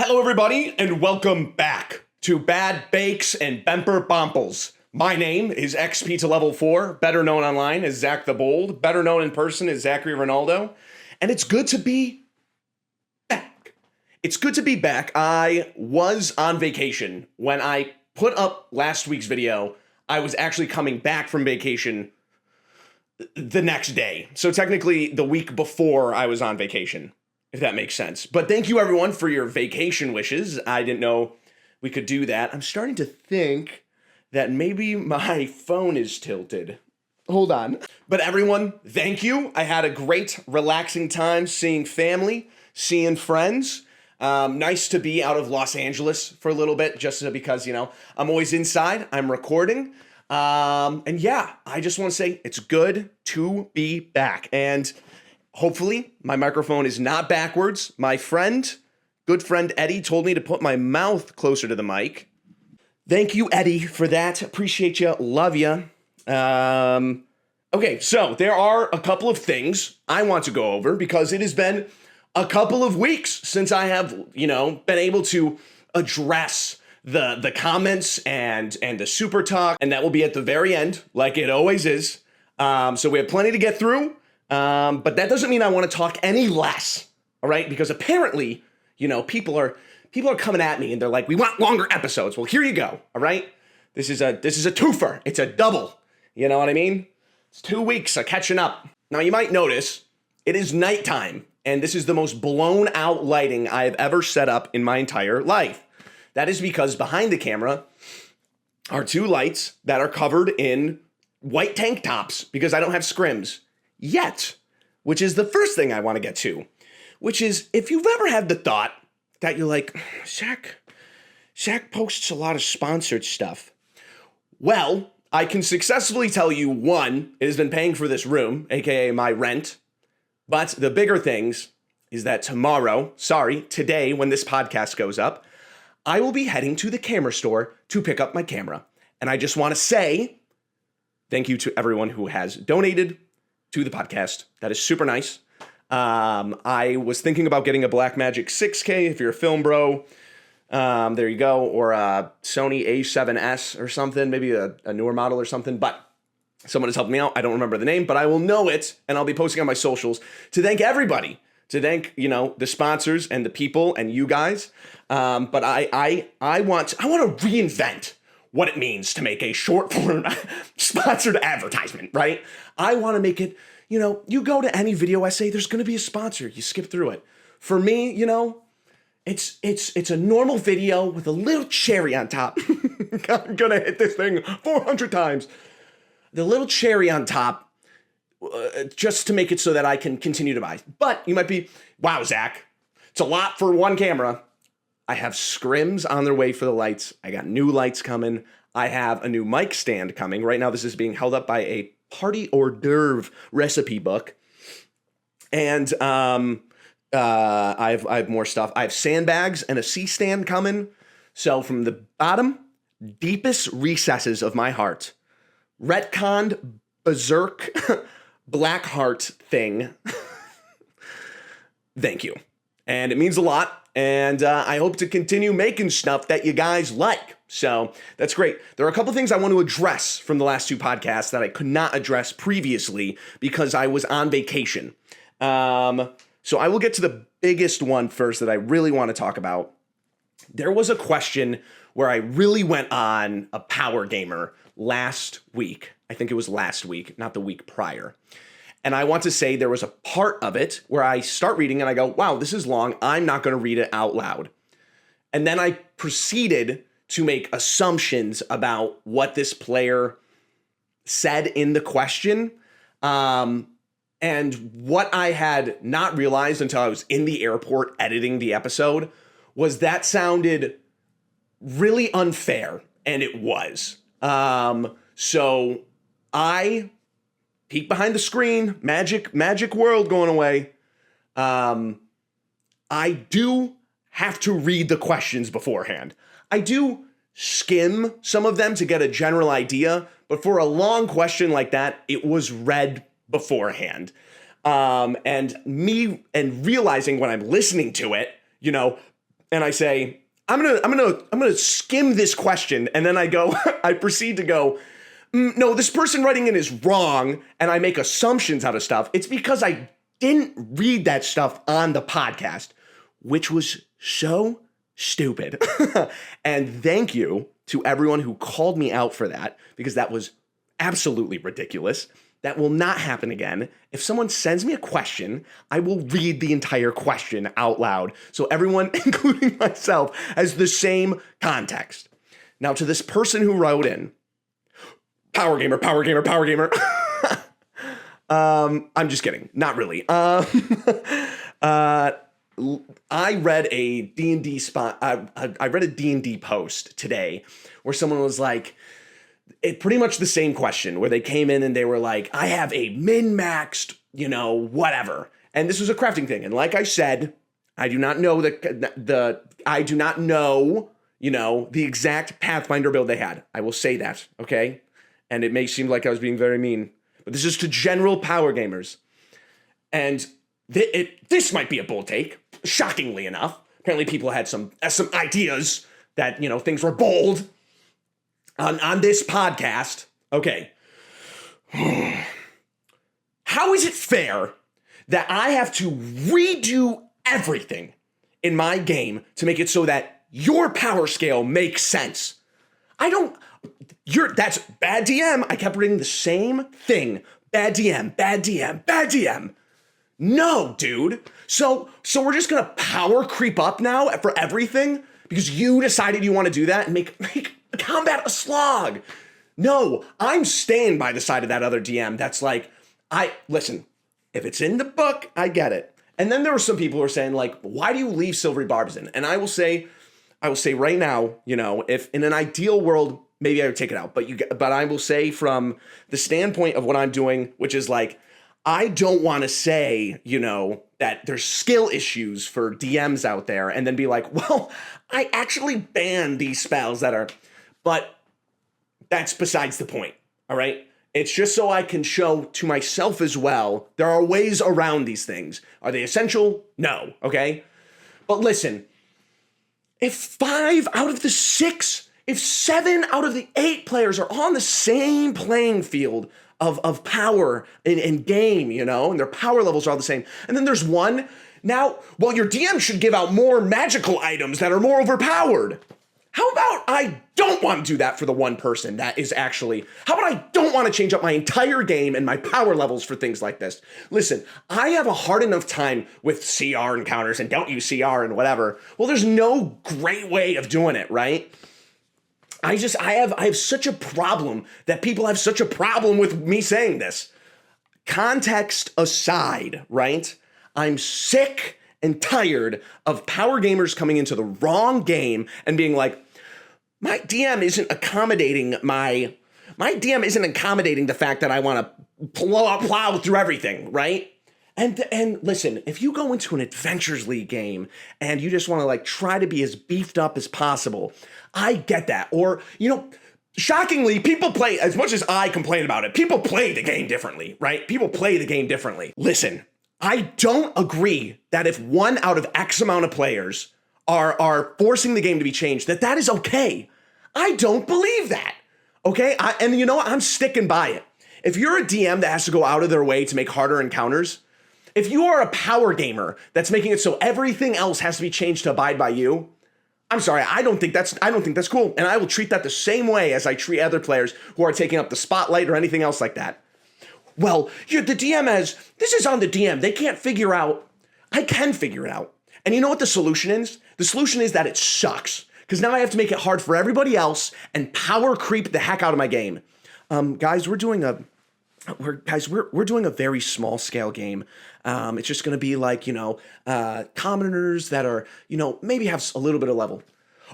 Hello, everybody, and welcome back to Bad Bakes and Bemper Bomples. My name is XP to Level 4, better known online as Zach the Bold, better known in person as Zachary Ronaldo, and it's good to be back. It's good to be back. I was on vacation. When I put up last week's video, I was actually coming back from vacation the next day. So technically, the week before I was on vacation, if that makes sense. But thank you, everyone, for your vacation wishes. I didn't know we could do that. I'm starting to think that maybe my phone is tilted. Hold on. But everyone, thank you. I had a great, relaxing time seeing family, seeing friends. Nice to be out of Los Angeles for a little bit, just because, I'm always inside. I'm recording. And yeah, I just want to say it's good to be back. And hopefully my microphone is not backwards. My good friend Eddie told me to put my mouth closer to the mic. Thank you, Eddie, for that. Appreciate you. Love you. Okay, so there are a couple of things I want to go over because it has been a couple of weeks since I have, been able to address the comments and the super talk, and that will be at the very end, like it always is. So we have plenty to get through. But that doesn't mean I want to talk any less, all right? Because apparently, people are coming at me and they're like, we want longer episodes. Well, here you go, all right? This is a twofer. It's a double. You know what I mean? It's 2 weeks of catching up. Now, you might notice it is nighttime, and this is the most blown out lighting I have ever set up in my entire life. That is because behind the camera are two lights that are covered in white tank tops because I don't have scrims yet, which is the first thing I want to get to, which is if you've ever had the thought that you're like, Zach posts a lot of sponsored stuff. Well, I can successfully tell you, one, it has been paying for this room, aka my rent. But the bigger things is that today, when this podcast goes up, I will be heading to the camera store to pick up my camera. And I just want to say thank you to everyone who has donated to the podcast. That is super nice. I was thinking about getting a Blackmagic 6K if you're a film bro. There you go. Or a Sony A7S or something, maybe a newer model or something. But someone has helped me out. I don't remember the name, but I will know it, and I'll be posting on my socials to thank everybody. To thank, the sponsors and the people and you guys. But I want to reinvent what it means to make a short form sponsored advertisement, right? I want to make it, you go to any video essay, there's going to be a sponsor. You skip through it. For me, it's a normal video with a little cherry on top. I'm going to hit this thing 400 times. The little cherry on top, just to make it so that I can continue to buy. But you might be, wow, Zach, it's a lot for one camera. I have scrims on their way for the lights. I got new lights coming. I have a new mic stand coming. Right now, this is being held up by a party hors d'oeuvre recipe book. And I have more stuff. I have sandbags and a C-stand coming. So from the bottom, deepest recesses of my heart, retconned, berserk, black heart thing. Thank you. And it means a lot. And I hope to continue making stuff that you guys like. So that's great. There are a couple things I want to address from the last two podcasts that I could not address previously because I was on vacation. So I will get to the biggest one first that I really want to talk about. There was a question where I really went on a power gamer last week. I think it was last week, not the week prior. And I want to say there was a part of it where I start reading and I go, wow, this is long. I'm not going to read it out loud. And then I proceeded to make assumptions about what this player said in the question. And what I had not realized until I was in the airport editing the episode was that sounded really unfair. And it was. So I peek behind the screen, magic world going away. I do have to read the questions beforehand. I do skim some of them to get a general idea, but for a long question like that, it was read beforehand. And realizing when I'm listening to it, and I say, I'm gonna skim this question, and then I go, I proceed to go, no, this person writing in is wrong, and I make assumptions out of stuff. It's because I didn't read that stuff on the podcast, which was so stupid. And thank you to everyone who called me out for that, because that was absolutely ridiculous. That will not happen again. If someone sends me a question, I will read the entire question out loud, so everyone, including myself, has the same context. Now, to this person who wrote in, power gamer. I'm just kidding. Not really. I read a D&D spot. I read a D&D post today where someone was like, it pretty much the same question, where they came in and they were like, I have a min-maxed, whatever. And this was a crafting thing. And like I said, I do not know the exact Pathfinder build they had. I will say that, okay? And it may seem like I was being very mean, but this is to general power gamers. And this might be a bold take, shockingly enough. Apparently people had some ideas that, things were bold on this podcast. Okay. How is it fair that I have to redo everything in my game to make it so that your power scale makes sense? That's bad DM. I kept reading the same thing. Bad DM. No, dude. So we're just gonna power creep up now for everything because you decided you want to do that and make combat a slog. No, I'm staying by the side of that other DM that's like, listen, if it's in the book, I get it. And then there were some people who were saying like, why do you leave Silvery Barbs in? And I will say right now, if in an ideal world, maybe I would take it out, but I will say from the standpoint of what I'm doing, which is like, I don't want to say, that there's skill issues for DMs out there and then be like, well, I actually banned these spells but that's besides the point, all right? It's just so I can show to myself as well, there are ways around these things. Are they essential? No, okay? But listen, if 5 out of the 6, if 7 out of the 8 players are on the same playing field of power in game, and their power levels are all the same, and then there's one, now, well, your DM should give out more magical items that are more overpowered. How about I don't want to do that for the one person that is actually, how about I don't want to change up my entire game and my power levels for things like this? Listen, I have a hard enough time with CR encounters and don't use CR and whatever. Well, there's no great way of doing it, right? I have such a problem that people have such a problem with me saying this. Context aside, right? I'm sick and tired of power gamers coming into the wrong game and being like, my DM isn't accommodating the fact that I want to plow through everything, right? And listen, if you go into an Adventures League game and you just want to like try to be as beefed up as possible, I get that. Or, shockingly, people play, as much as I complain about it, people play the game differently, right? People play the game differently. Listen, I don't agree that if 1 out of X amount of players are forcing the game to be changed, that is okay. I don't believe that, okay? I'm sticking by it. If you're a DM that has to go out of their way to make harder encounters, if you are a power gamer that's making it so everything else has to be changed to abide by you, I'm sorry, I don't think that's cool. And I will treat that the same way as I treat other players who are taking up the spotlight or anything else like that. Well, the DM this is on the DM. They can't figure out. I can figure it out. And you know what the solution is? The solution is that it sucks. Because now I have to make it hard for everybody else and power creep the heck out of my game. Guys, we're doing a very small scale game. It's just going to be like, commoners that are, maybe have a little bit of level.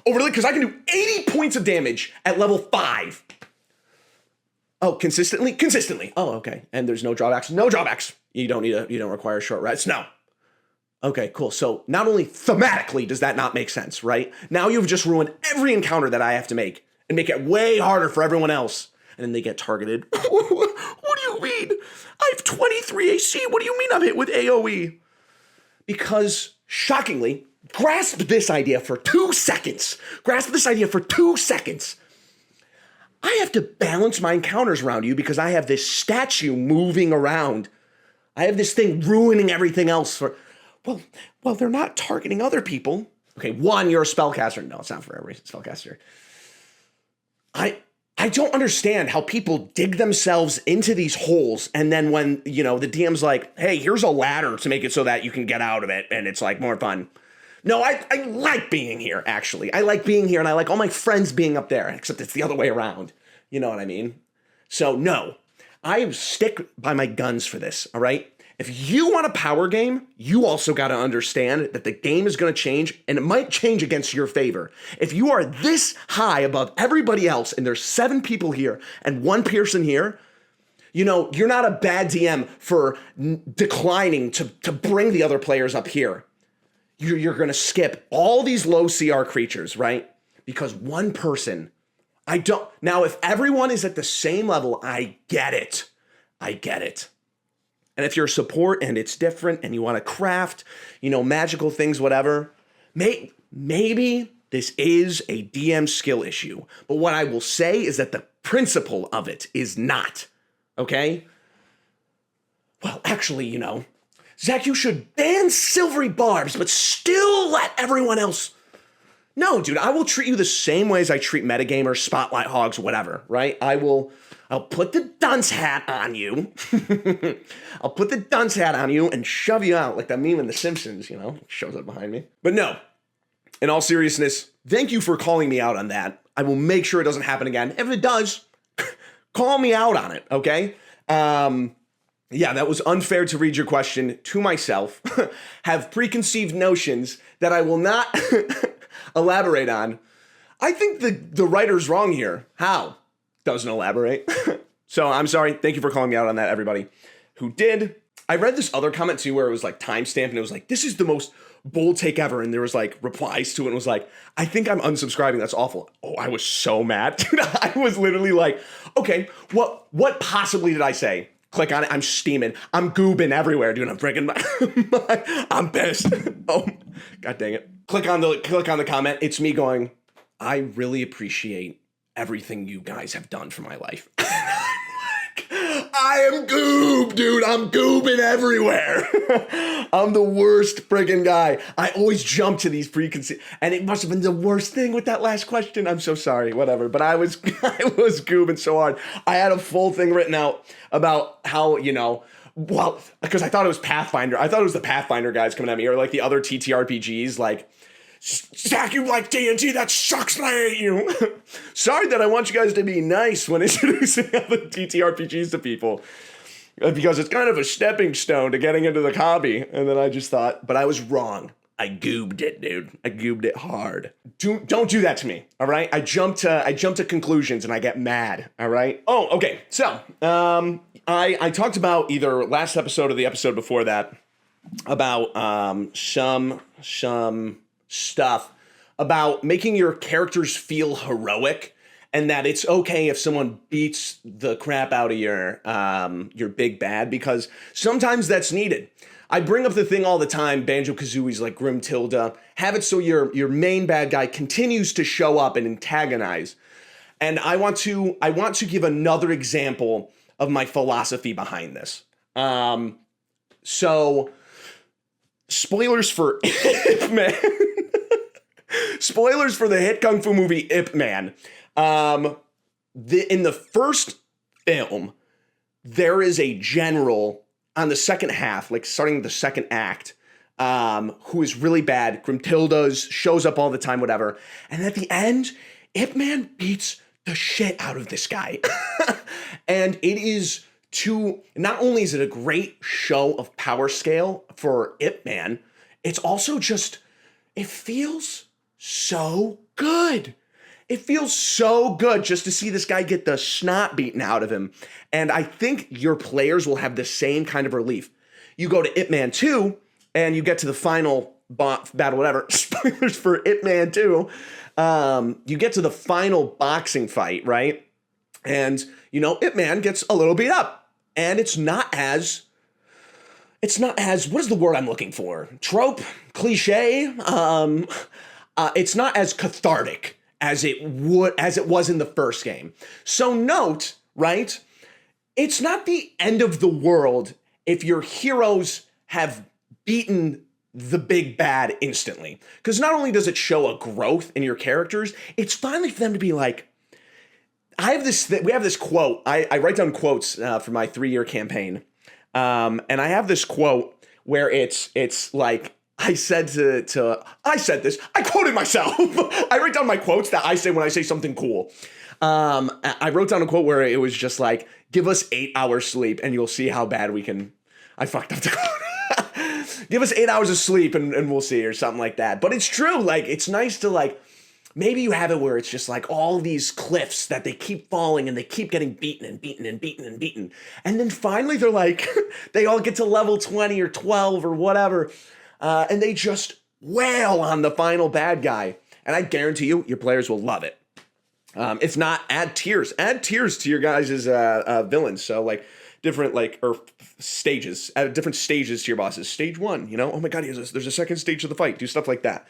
Oh, really? Because I can do 80 points of damage at level 5. Oh, consistently? Consistently. Oh, okay. And there's no drawbacks? No drawbacks. You don't require short rests? No. Okay, cool. So not only thematically does that not make sense, right? Now you've just ruined every encounter that I have to make and make it way harder for everyone else. And then they get targeted. What do you mean? I have 23 AC. What do you mean I'm hit with AoE? Because, shockingly, grasp this idea for 2 seconds. Grasp this idea for 2 seconds. I have to balance my encounters around you because I have this statue moving around. I have this thing ruining everything else for, well, they're not targeting other people. Okay, 1, you're a spellcaster. No, it's not for every spellcaster. I don't understand how people dig themselves into these holes, and then when, the DM's like, hey, here's a ladder to make it so that you can get out of it, and it's like more fun. No, I like being here, actually. I like being here, and I like all my friends being up there, except it's the other way around. You know what I mean? So, no, I stick by my guns for this, all right? If you want a power game, you also got to understand that the game is going to change, and it might change against your favor. If you are this high above everybody else, and there's 7 people here and 1 person here, you're not a bad DM for declining to bring the other players up here. You're going to skip all these low CR creatures, right? Because 1 person, now if everyone is at the same level, I get it. And if you're a support and it's different and you want to craft, magical things, whatever, maybe this is a DM skill issue. But what I will say is that the principle of it is not, okay? Well, actually, Zach, you should ban silvery barbs, but still let everyone else. No, dude, I will treat you the same way as I treat metagamers, spotlight hogs, whatever, right? I'll put the dunce hat on you. I'll put the dunce hat on you and shove you out like that meme in The Simpsons, shows up behind me. But no, in all seriousness, thank you for calling me out on that. I will make sure it doesn't happen again. If it does, call me out on it, okay? Yeah, that was unfair to read your question to myself. Have preconceived notions that I will not elaborate on. I think the writer's wrong here. How? Doesn't elaborate. So I'm sorry. Thank you for calling me out on that, everybody who did. I read this other comment too where it was like timestamped and it was like, this is the most bold take ever. And there was like replies to it and was like, I think I'm unsubscribing. That's awful. Oh, I was so mad. Dude, I was literally like, okay, what possibly did I say? Click on it. I'm steaming. I'm goobing everywhere, dude. I'm freaking I'm pissed. Oh, God dang it. Click on the comment. It's me going, I really appreciate everything you guys have done for my life. I am goob, dude. I'm goobing everywhere. I'm the worst friggin' guy. I always jump to these preconceived, and it must have been the worst thing with that last question. I'm so sorry, whatever. But I was goobing so hard. I had a full thing written out about how, well, because I thought it was Pathfinder. I thought it was the Pathfinder guys coming at me, or like the other TTRPGs, like, Zach, you like D&D, that sucks, I hate you. Sorry that I want you guys to be nice when introducing other TTRPGs to people. Because it's kind of a stepping stone to getting into the hobby. And then I just thought, but I was wrong. I goobed it, dude. I goobed it hard. Don't do that to me, all right? I jump to conclusions and I get mad, all right? Oh, okay. So, I talked about either last episode or the episode before that about some stuff about making your characters feel heroic and that it's okay if someone beats the crap out of your big bad, because sometimes that's needed. I bring up the thing all the time, Banjo-Kazooie's like Grimtilda. Have it so your main bad guy continues to show up and antagonize. And I want to give another example of my philosophy behind this. So spoilers for Ip Man. Spoilers for the hit kung fu movie Ip Man. In the first film, there is a general on the second half, like starting the second act, who is really bad. Grimtilda's shows up all the time, whatever. And at the end, Ip Man beats the shit out of this guy. And it is not only is it a great show of power scale for Ip Man, it's also just, it feels so good. It feels so good just to see this guy get the snot beaten out of him. And I think your players will have the same kind of relief. You go to Ip Man 2 and you get to the final battle, whatever. Spoilers for Ip Man 2. You get to the final boxing fight, right? And, Ip Man gets a little beat up. And it's not as it's not as, what is the word I'm looking for? Trope, cliche. It's not as cathartic as it was in the first game. So note, right? It's not the end of the world if your heroes have beaten the big bad instantly. Because not only does it show a growth in your characters, it's finally for them to be like, we have this quote. I write down quotes for my 3-year campaign. And I have this quote where it's like, I said this, I quoted myself. I write down my quotes that I say when I say something cool. I wrote down a quote where it was just like, give us 8 hours sleep and you'll see how bad we can. I fucked up the quote. Give us 8 hours of sleep and we'll see, or something like that. But it's true. Like, it's nice to like, maybe you have it where it's just like all these cliffs that they keep falling and they keep getting beaten and beaten and beaten and beaten. And then finally they're like, they all get to level 20 or 12 or whatever. And they just wail on the final bad guy. And I guarantee you, your players will love it. If not, add tiers to your guys' villains. So like different stages, add different stages to your bosses. Stage 1, oh my God, there's a second stage of the fight. Do stuff like that.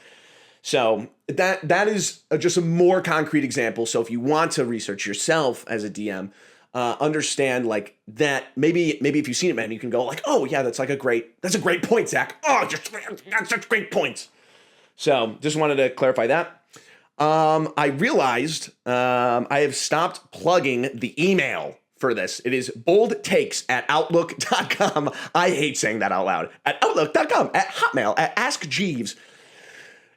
So that is just a more concrete example. So if you want to research yourself as a DM, understand like that. Maybe if you've seen it, man, you can go like, oh yeah, that's a great point, Zach. Oh, that's such great points. So just wanted to clarify that. I realized I have stopped plugging the email for this. It is BoldTakes at outlook.com. I hate saying that out loud. At outlook.com, at Hotmail, at Ask Jeeves.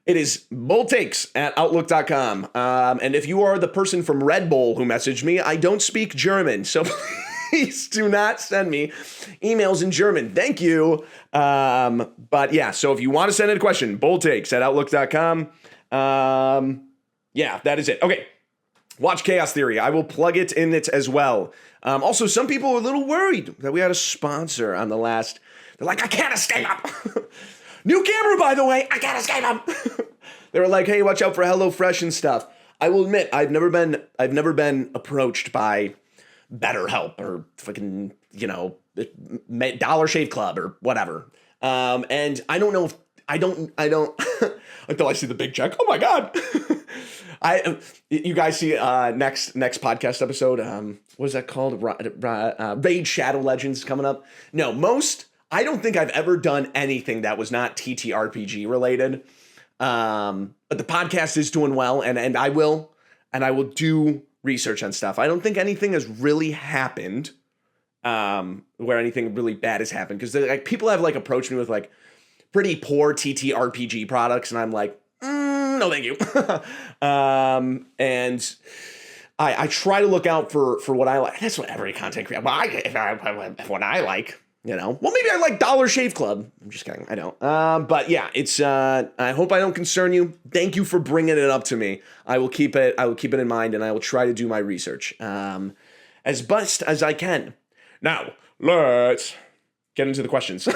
It is BoldTakes at outlook.com. And if you are the person from Red Bull who messaged me, I don't speak German, so please do not send me emails in German. Thank you. But yeah, so if you want to send in a question, BoldTakes at outlook.com. Yeah, that is it. Okay. Watch Chaos Theory. I will plug it in it as well. Also, some people are a little worried that we had a sponsor on the last. They're like, I can't escape him. New camera, by the way. I can't escape him. They were like, hey, watch out for HelloFresh and stuff. I will admit, I've never been approached by BetterHelp or fucking, Dollar Shave Club or whatever. And I don't know if I don't until I see the big check. Oh my God. You guys see next podcast episode. What is that called? Raid Shadow Legends coming up. No, I don't think I've ever done anything that was not TTRPG related. But the podcast is doing well, and I will do research on stuff. I don't think anything has really happened where anything really bad has happened, because like people have like approached me with like pretty poor TTRPG products, and I'm like, no, thank you. And I try to look out for what I like. That's what every content creator. What I like. Well, maybe I like Dollar Shave Club. I'm just kidding. I don't. But yeah, it's. I hope I don't concern you. Thank you for bringing it up to me. I will keep it in mind, and I will try to do my research as best as I can. Now, let's get into the questions.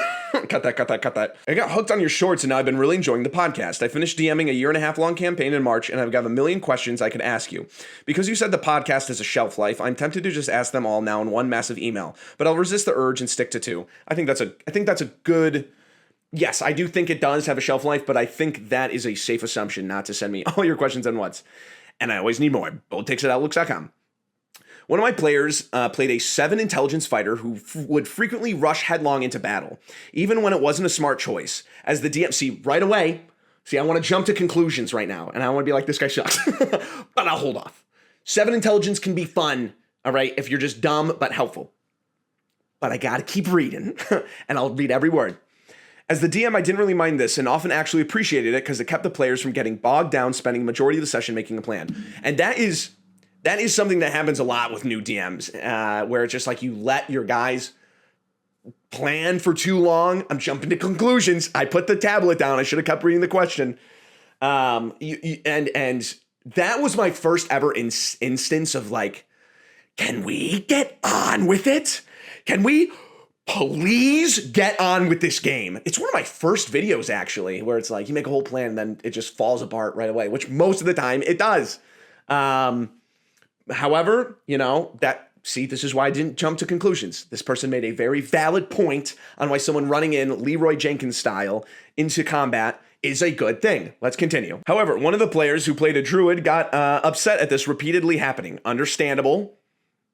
Cut that. I got hooked on your shorts, and now I've been really enjoying the podcast. I finished DMing a 1.5 year long campaign in March, and I've got a million questions I could ask you. Because you said the podcast has a shelf life, I'm tempted to just ask them all now in one massive email, but I'll resist the urge and stick to 2. I think that's a good. Yes, I do think it does have a shelf life, but I think that is a safe assumption not to send me all your questions at once. And I always need more. BoldTakes at outlook.com. One of my players played a 7 intelligence fighter who would frequently rush headlong into battle, even when it wasn't a smart choice. As the DM, right away, I want to jump to conclusions right now, and I want to be like, this guy sucks. But I'll hold off. 7 intelligence can be fun, all right, if you're just dumb but helpful. But I gotta keep reading, and I'll read every word. As the DM, I didn't really mind this, and often actually appreciated it because it kept the players from getting bogged down spending the majority of the session making a plan. And that is something that happens a lot with new DMs, where it's just like you let your guys plan for too long. I'm jumping to conclusions. I put the tablet down. I should have kept reading the question. And that was my first ever instance of like, can we get on with it? Can we please get on with this game? It's one of my first videos, actually, where it's like you make a whole plan and then it just falls apart right away, which most of the time it does. However, see, this is why I didn't jump to conclusions. This person made a very valid point on why someone running in Leroy Jenkins style into combat is a good thing. Let's continue. However, one of the players who played a druid got upset at this repeatedly happening. Understandable,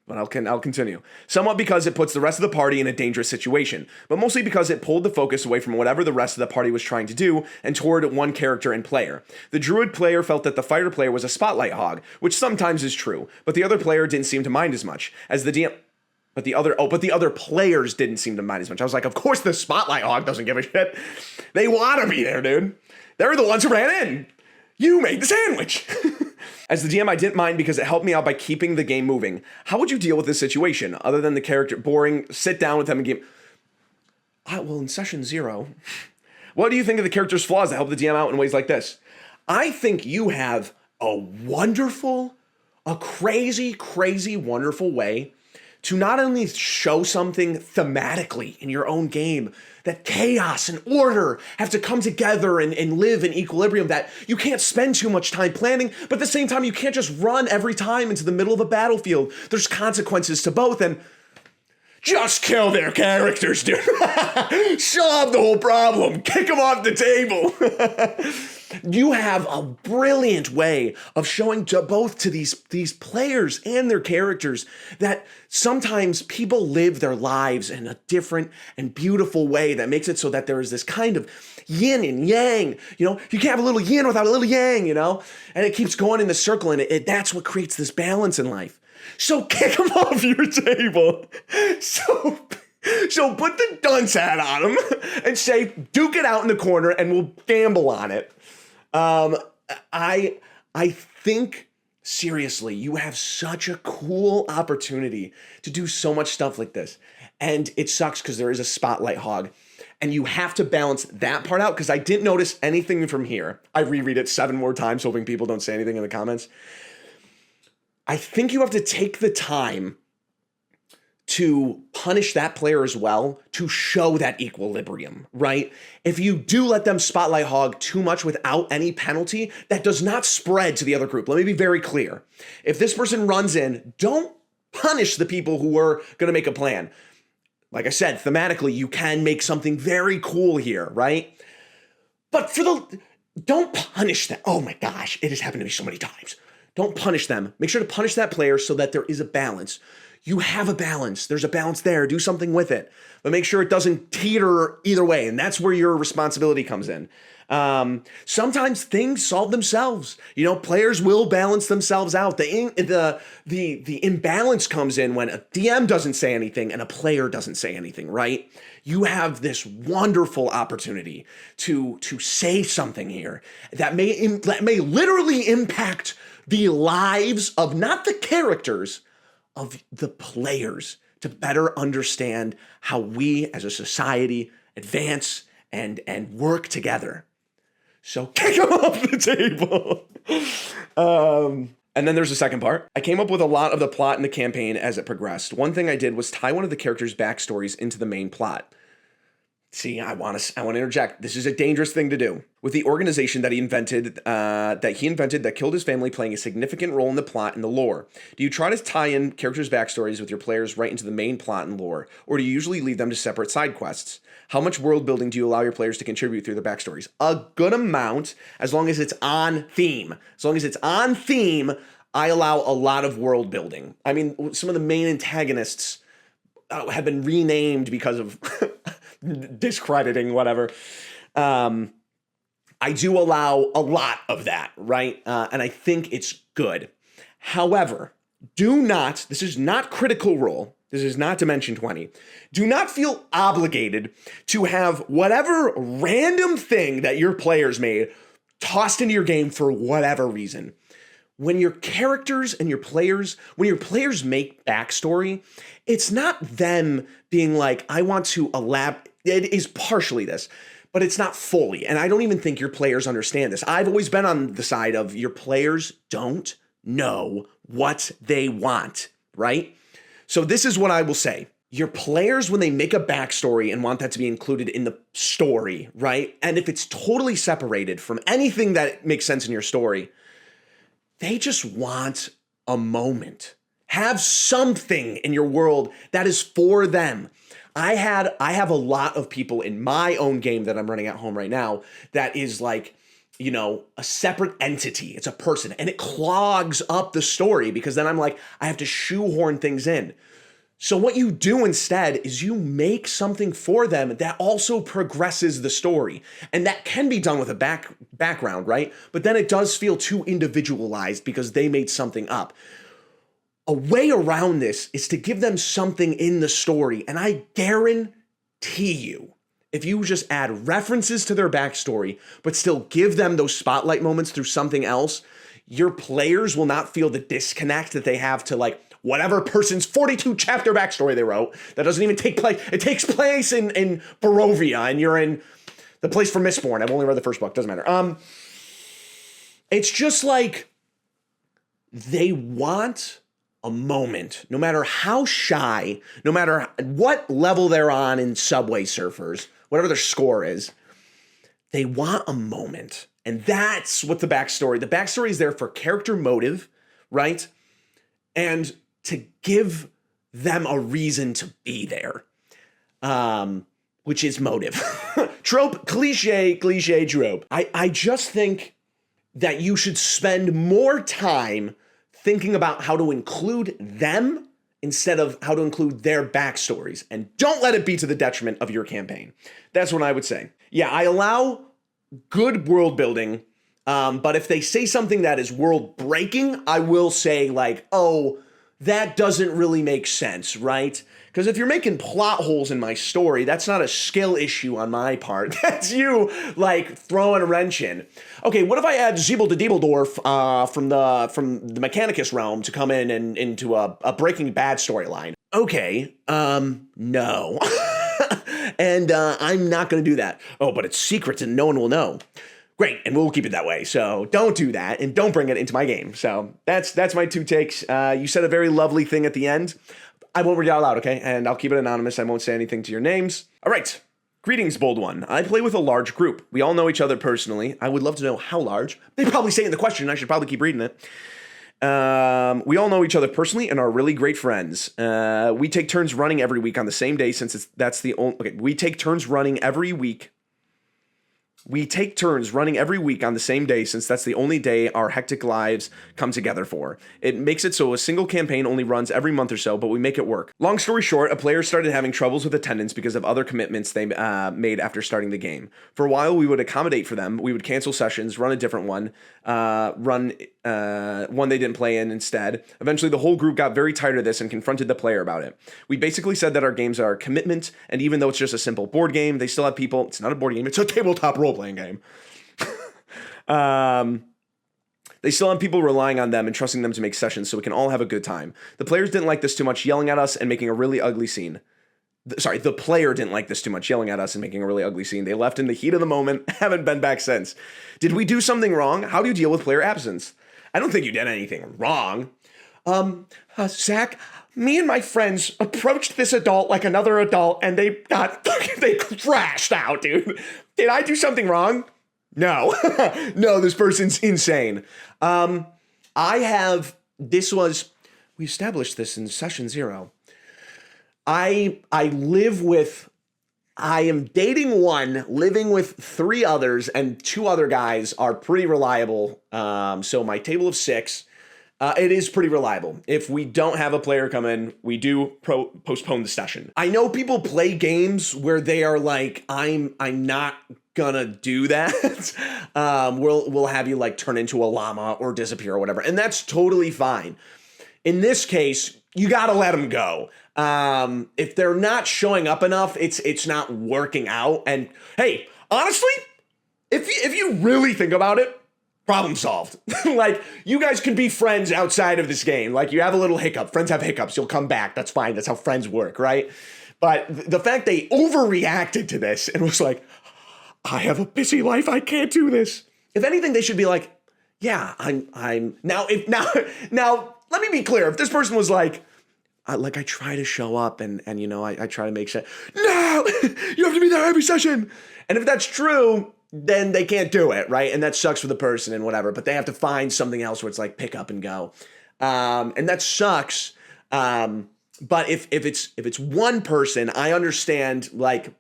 but I'll continue. Somewhat because it puts the rest of the party in a dangerous situation, but mostly because it pulled the focus away from whatever the rest of the party was trying to do and toward one character and player. The druid player felt that the fighter player was a spotlight hog, which sometimes is true, but the other player didn't seem to mind as much as the DM. But the other players didn't seem to mind as much. I was like, of course the spotlight hog doesn't give a shit. They want to be there, dude. They're the ones who ran in. You made the sandwich. As the DM, I didn't mind because it helped me out by keeping the game moving. How would you deal with this situation, other than the character boring, sit down with them and game? Well, in session 0, what do you think of the character's flaws that help the DM out in ways like this? I think you have a crazy, crazy, wonderful way to not only show something thematically in your own game, that chaos and order have to come together and live in equilibrium, that you can't spend too much time planning, but at the same time, you can't just run every time into the middle of a battlefield. There's consequences to both, and just kill their characters, dude. Solve the whole problem. Kick them off the table. You have a brilliant way of showing to both to these players and their characters that sometimes people live their lives in a different and beautiful way that makes it so that there is this kind of yin and yang. You can't have a little yin without a little yang, and it keeps going in the circle, and that's what creates this balance in life. So kick them off your table. So put the dunce hat on them and say, duke it out in the corner and we'll gamble on it. I think, seriously, you have such a cool opportunity to do so much stuff like this. And it sucks because there is a spotlight hog. And you have to balance that part out, because I didn't notice anything from here. I reread it 7 more times hoping people don't say anything in the comments. I think you have to take the time to punish that player as well, to show that equilibrium, right? If you do let them spotlight hog too much without any penalty, that does not spread to the other group. Let me be very clear. If this person runs in, don't punish the people who are going to make a plan. Like I said, thematically, you can make something very cool here, right? But don't punish them. Oh my gosh, it has happened to me so many times. Don't punish them. Make sure to punish that player so that there is a balance. You have a balance. There's a balance there. Do something with it. But make sure it doesn't teeter either way. And that's where your responsibility comes in. Sometimes things solve themselves. Players will balance themselves out. The imbalance comes in when a DM doesn't say anything and a player doesn't say anything, right? You have this wonderful opportunity to say something here that may literally impact the lives of not the characters, of the players, to better understand how we as a society advance and work together. So kick them off the table. And then there's the second part. I came up with a lot of the plot in the campaign as it progressed. One thing I did was tie one of the characters' backstories into the main plot. See, I want to interject. This is a dangerous thing to do. With the organization that he invented that killed his family playing a significant role in the plot and the lore. Do you try to tie in characters' backstories with your players right into the main plot and lore, or do you usually leave them to separate side quests? How much world building do you allow your players to contribute through their backstories? A good amount, as long as it's on theme. As long as it's on theme, I allow a lot of world building. I mean, some of the main antagonists have been renamed because of discrediting, whatever. I do allow a lot of that, right? And I think it's good. However, this is not Critical Role. This is not Dimension 20. Do not feel obligated to have whatever random thing that your players made tossed into your game for whatever reason. When your characters and your players make backstory, it's not them being like, I want to it is partially this, but it's not fully. And I don't even think your players understand this. I've always been on the side of your players don't know what they want, right? So this is what I will say. Your players, when they make a backstory and want that to be included in the story, right? And if it's totally separated from anything that makes sense in your story, they just want a moment. Have something in your world that is for them. I have a lot of people in my own game that I'm running at home right now that is like, a separate entity. It's a person, and it clogs up the story because then I'm like, I have to shoehorn things in. So what you do instead is you make something for them that also progresses the story. And that can be done with a background, right? But then it does feel too individualized because they made something up. A way around this is to give them something in the story. And I guarantee you, if you just add references to their backstory, but still give them those spotlight moments through something else, your players will not feel the disconnect that they have to like whatever person's 42 chapter backstory they wrote that doesn't even take place. It takes place in Barovia, and you're in the place for Mistborn. I've only read the first book. Doesn't matter. It's just like they want a moment, no matter how shy, no matter what level they're on in Subway Surfers, whatever their score is, they want a moment. And that's what the backstory is there for character motive, right? And to give them a reason to be there, which is motive. Trope, cliche trope. I just think that you should spend more time thinking about how to include them instead of how to include their backstories. And don't let it be to the detriment of your campaign. That's what I would say. Yeah, I allow good world building, but if they say something that is world breaking, I will say like, oh, that doesn't really make sense, right? Because if you're making plot holes in my story, that's not a skill issue on my part. That's you, like, throwing a wrench in. Okay, what if I add Zeeble to Deebledorf from the Mechanicus realm to come in and into a Breaking Bad storyline? Okay, no. And I'm not going to do that. Oh, but it's secrets and no one will know. Great, and we'll keep it that way. So don't do that, and don't bring it into my game. So that's my 2 takes. You said a very lovely thing at the end. I won't read it out loud, okay? And I'll keep it anonymous. I won't say anything to your names. All right. Greetings, Bold One. I play with a large group. We all know each other personally. I would love to know how large. They probably say in the question. I should probably keep reading it. We all know each other personally and are really great friends. We take turns running every week on the same day since that's the only... Okay, we take turns running every week. We take turns running every week on the same day since that's the only day our hectic lives come together for. It makes it so a single campaign only runs every month or so, but we make it work. Long story short, a player started having troubles with attendance because of other commitments they made after starting the game. For a while, we would accommodate for them. We would cancel sessions, run a different one, run one they didn't play in instead. Eventually, the whole group got very tired of this and confronted the player about it. We basically said that our games are a commitment, and even though it's just a simple board game, they still have people. It's not a board game, it's a tabletop role-playing game. They still have people relying on them and trusting them to make sessions so we can all have a good time. The players didn't like this too much, yelling at us and making a really ugly scene. The player didn't like this too much, yelling at us and making a really ugly scene. They left in the heat of the moment, haven't been back since. Did we do something wrong? How do you deal with player absence? I don't think you did anything wrong. Zach, me and my friends approached this adult like another adult, and they crashed out, dude. Did I do something wrong? No. No, this person's insane. We established this in session 0. I am dating one, living with 3 others, and 2 other guys are pretty reliable. So my table of 6, it is pretty reliable. If we don't have a player come in, we do postpone the session. I know people play games where they are like, I'm not gonna do that. We'll have you like turn into a llama or disappear or whatever, and that's totally fine. In this case, you gotta let them go. If they're not showing up enough, it's not working out. And hey, honestly, if you really think about it, problem solved. Like, you guys can be friends outside of this game. Like, you have a little hiccup. Friends have hiccups. You'll come back. That's fine. That's how friends work, right? But the fact they overreacted to this and was like, I have a busy life. I can't do this. If anything, they should be like, yeah, I'm now, let me be clear. If this person was like, I try to show up and I try to make sure, no, you have to be there every session. And if that's true, then they can't do it, right? And that sucks for the person and whatever, but they have to find something else where it's like pick up and go. And that sucks But if it's one person, I understand like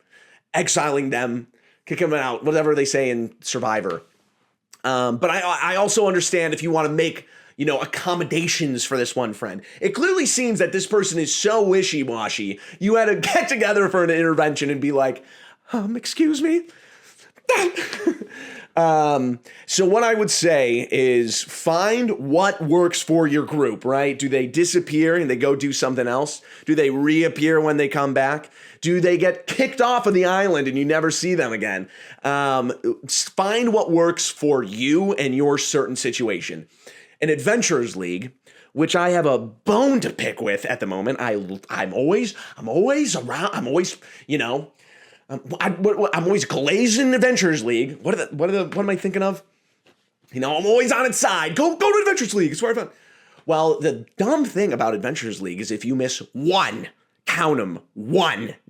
exiling them, kicking them out, whatever they say in Survivor. But I also understand if you want to make, accommodations for this one friend. It clearly seems that this person is so wishy-washy. You had to get together for an intervention and be like, excuse me? So what I would say is find what works for your group, right? Do they disappear and they go do something else? Do they reappear when they come back? Do they get kicked off of the island and you never see them again? Find what works for you and your certain situation. An Adventurers League, which I have a bone to pick with at the moment. I'm always around. I'm always, I'm always glazing Adventurers League. What am I thinking of? I'm always on its side. Go to Adventurers League. It's where I found. Well, the dumb thing about Adventurers League is if you miss one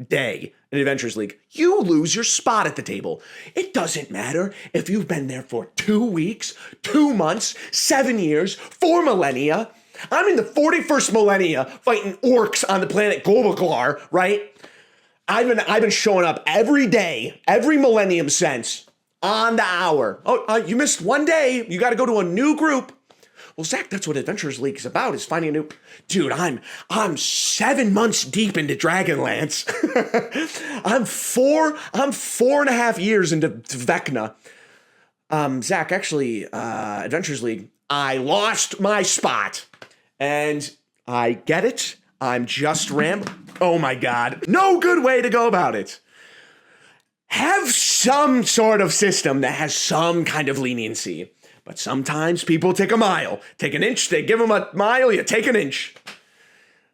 day in Adventurers League, you lose your spot at the table. It doesn't matter if you've been there for 2 weeks, 2 months, 7 years, 4 millennia. I'm in the 41st millennia fighting orcs on the planet Globaklar, right? I've been showing up every day, every millennium since, on the hour. Oh, you missed 1 day. You got to go to a new group. Well, Zach, that's what Adventurers League is about, is finding a new... Dude, I'm 7 months deep into Dragonlance. I'm 4.5 years into Vecna. Zach, actually, Adventurers League, I lost my spot. And I get it. I'm just Oh my God. No good way to go about it. Have some sort of system that has some kind of leniency. But sometimes people take a mile. Take an inch, they give them a mile, you take an inch.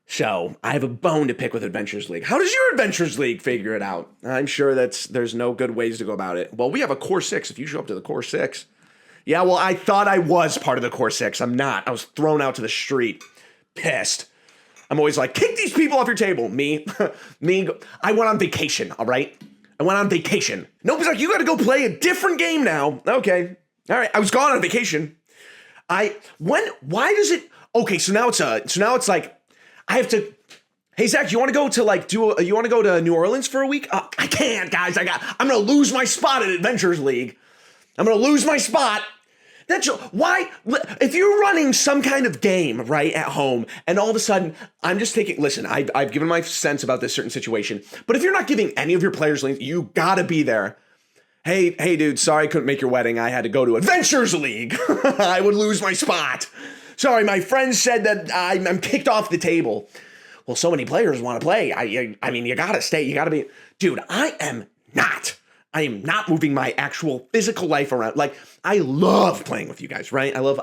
So I have a bone to pick with Adventurers League. How does your Adventurers League figure it out? I'm sure there's no good ways to go about it. Well, we have a Core 6 if you show up to the Core 6. Yeah, well, I thought I was part of the Core 6. I'm not. I was thrown out to the street. Pissed. I'm always like, kick these people off your table. Me. I went on vacation, all right? I went on vacation. Nobody's like, you got to go play a different game now. Okay. All right. I was gone on vacation. Why does it, okay, so now it's like, I have to, hey, Zach, you want to go to you want to go to New Orleans for a week? I can't, guys. I'm going to lose my spot at Adventurers League. I'm going to lose my spot. That's why, if you're running some kind of game, right, at home, and all of a sudden, I'm just taking, listen, I've given my sense about this certain situation, but if you're not giving any of your players links, you gotta be there. Hey, dude, sorry I couldn't make your wedding. I had to go to Adventurers League. I would lose my spot. Sorry, my friend said that I'm kicked off the table. Well, so many players want to play. I mean, you gotta stay. You gotta be, dude, I am not moving my actual physical life around. Like, I love playing with you guys, right? I love,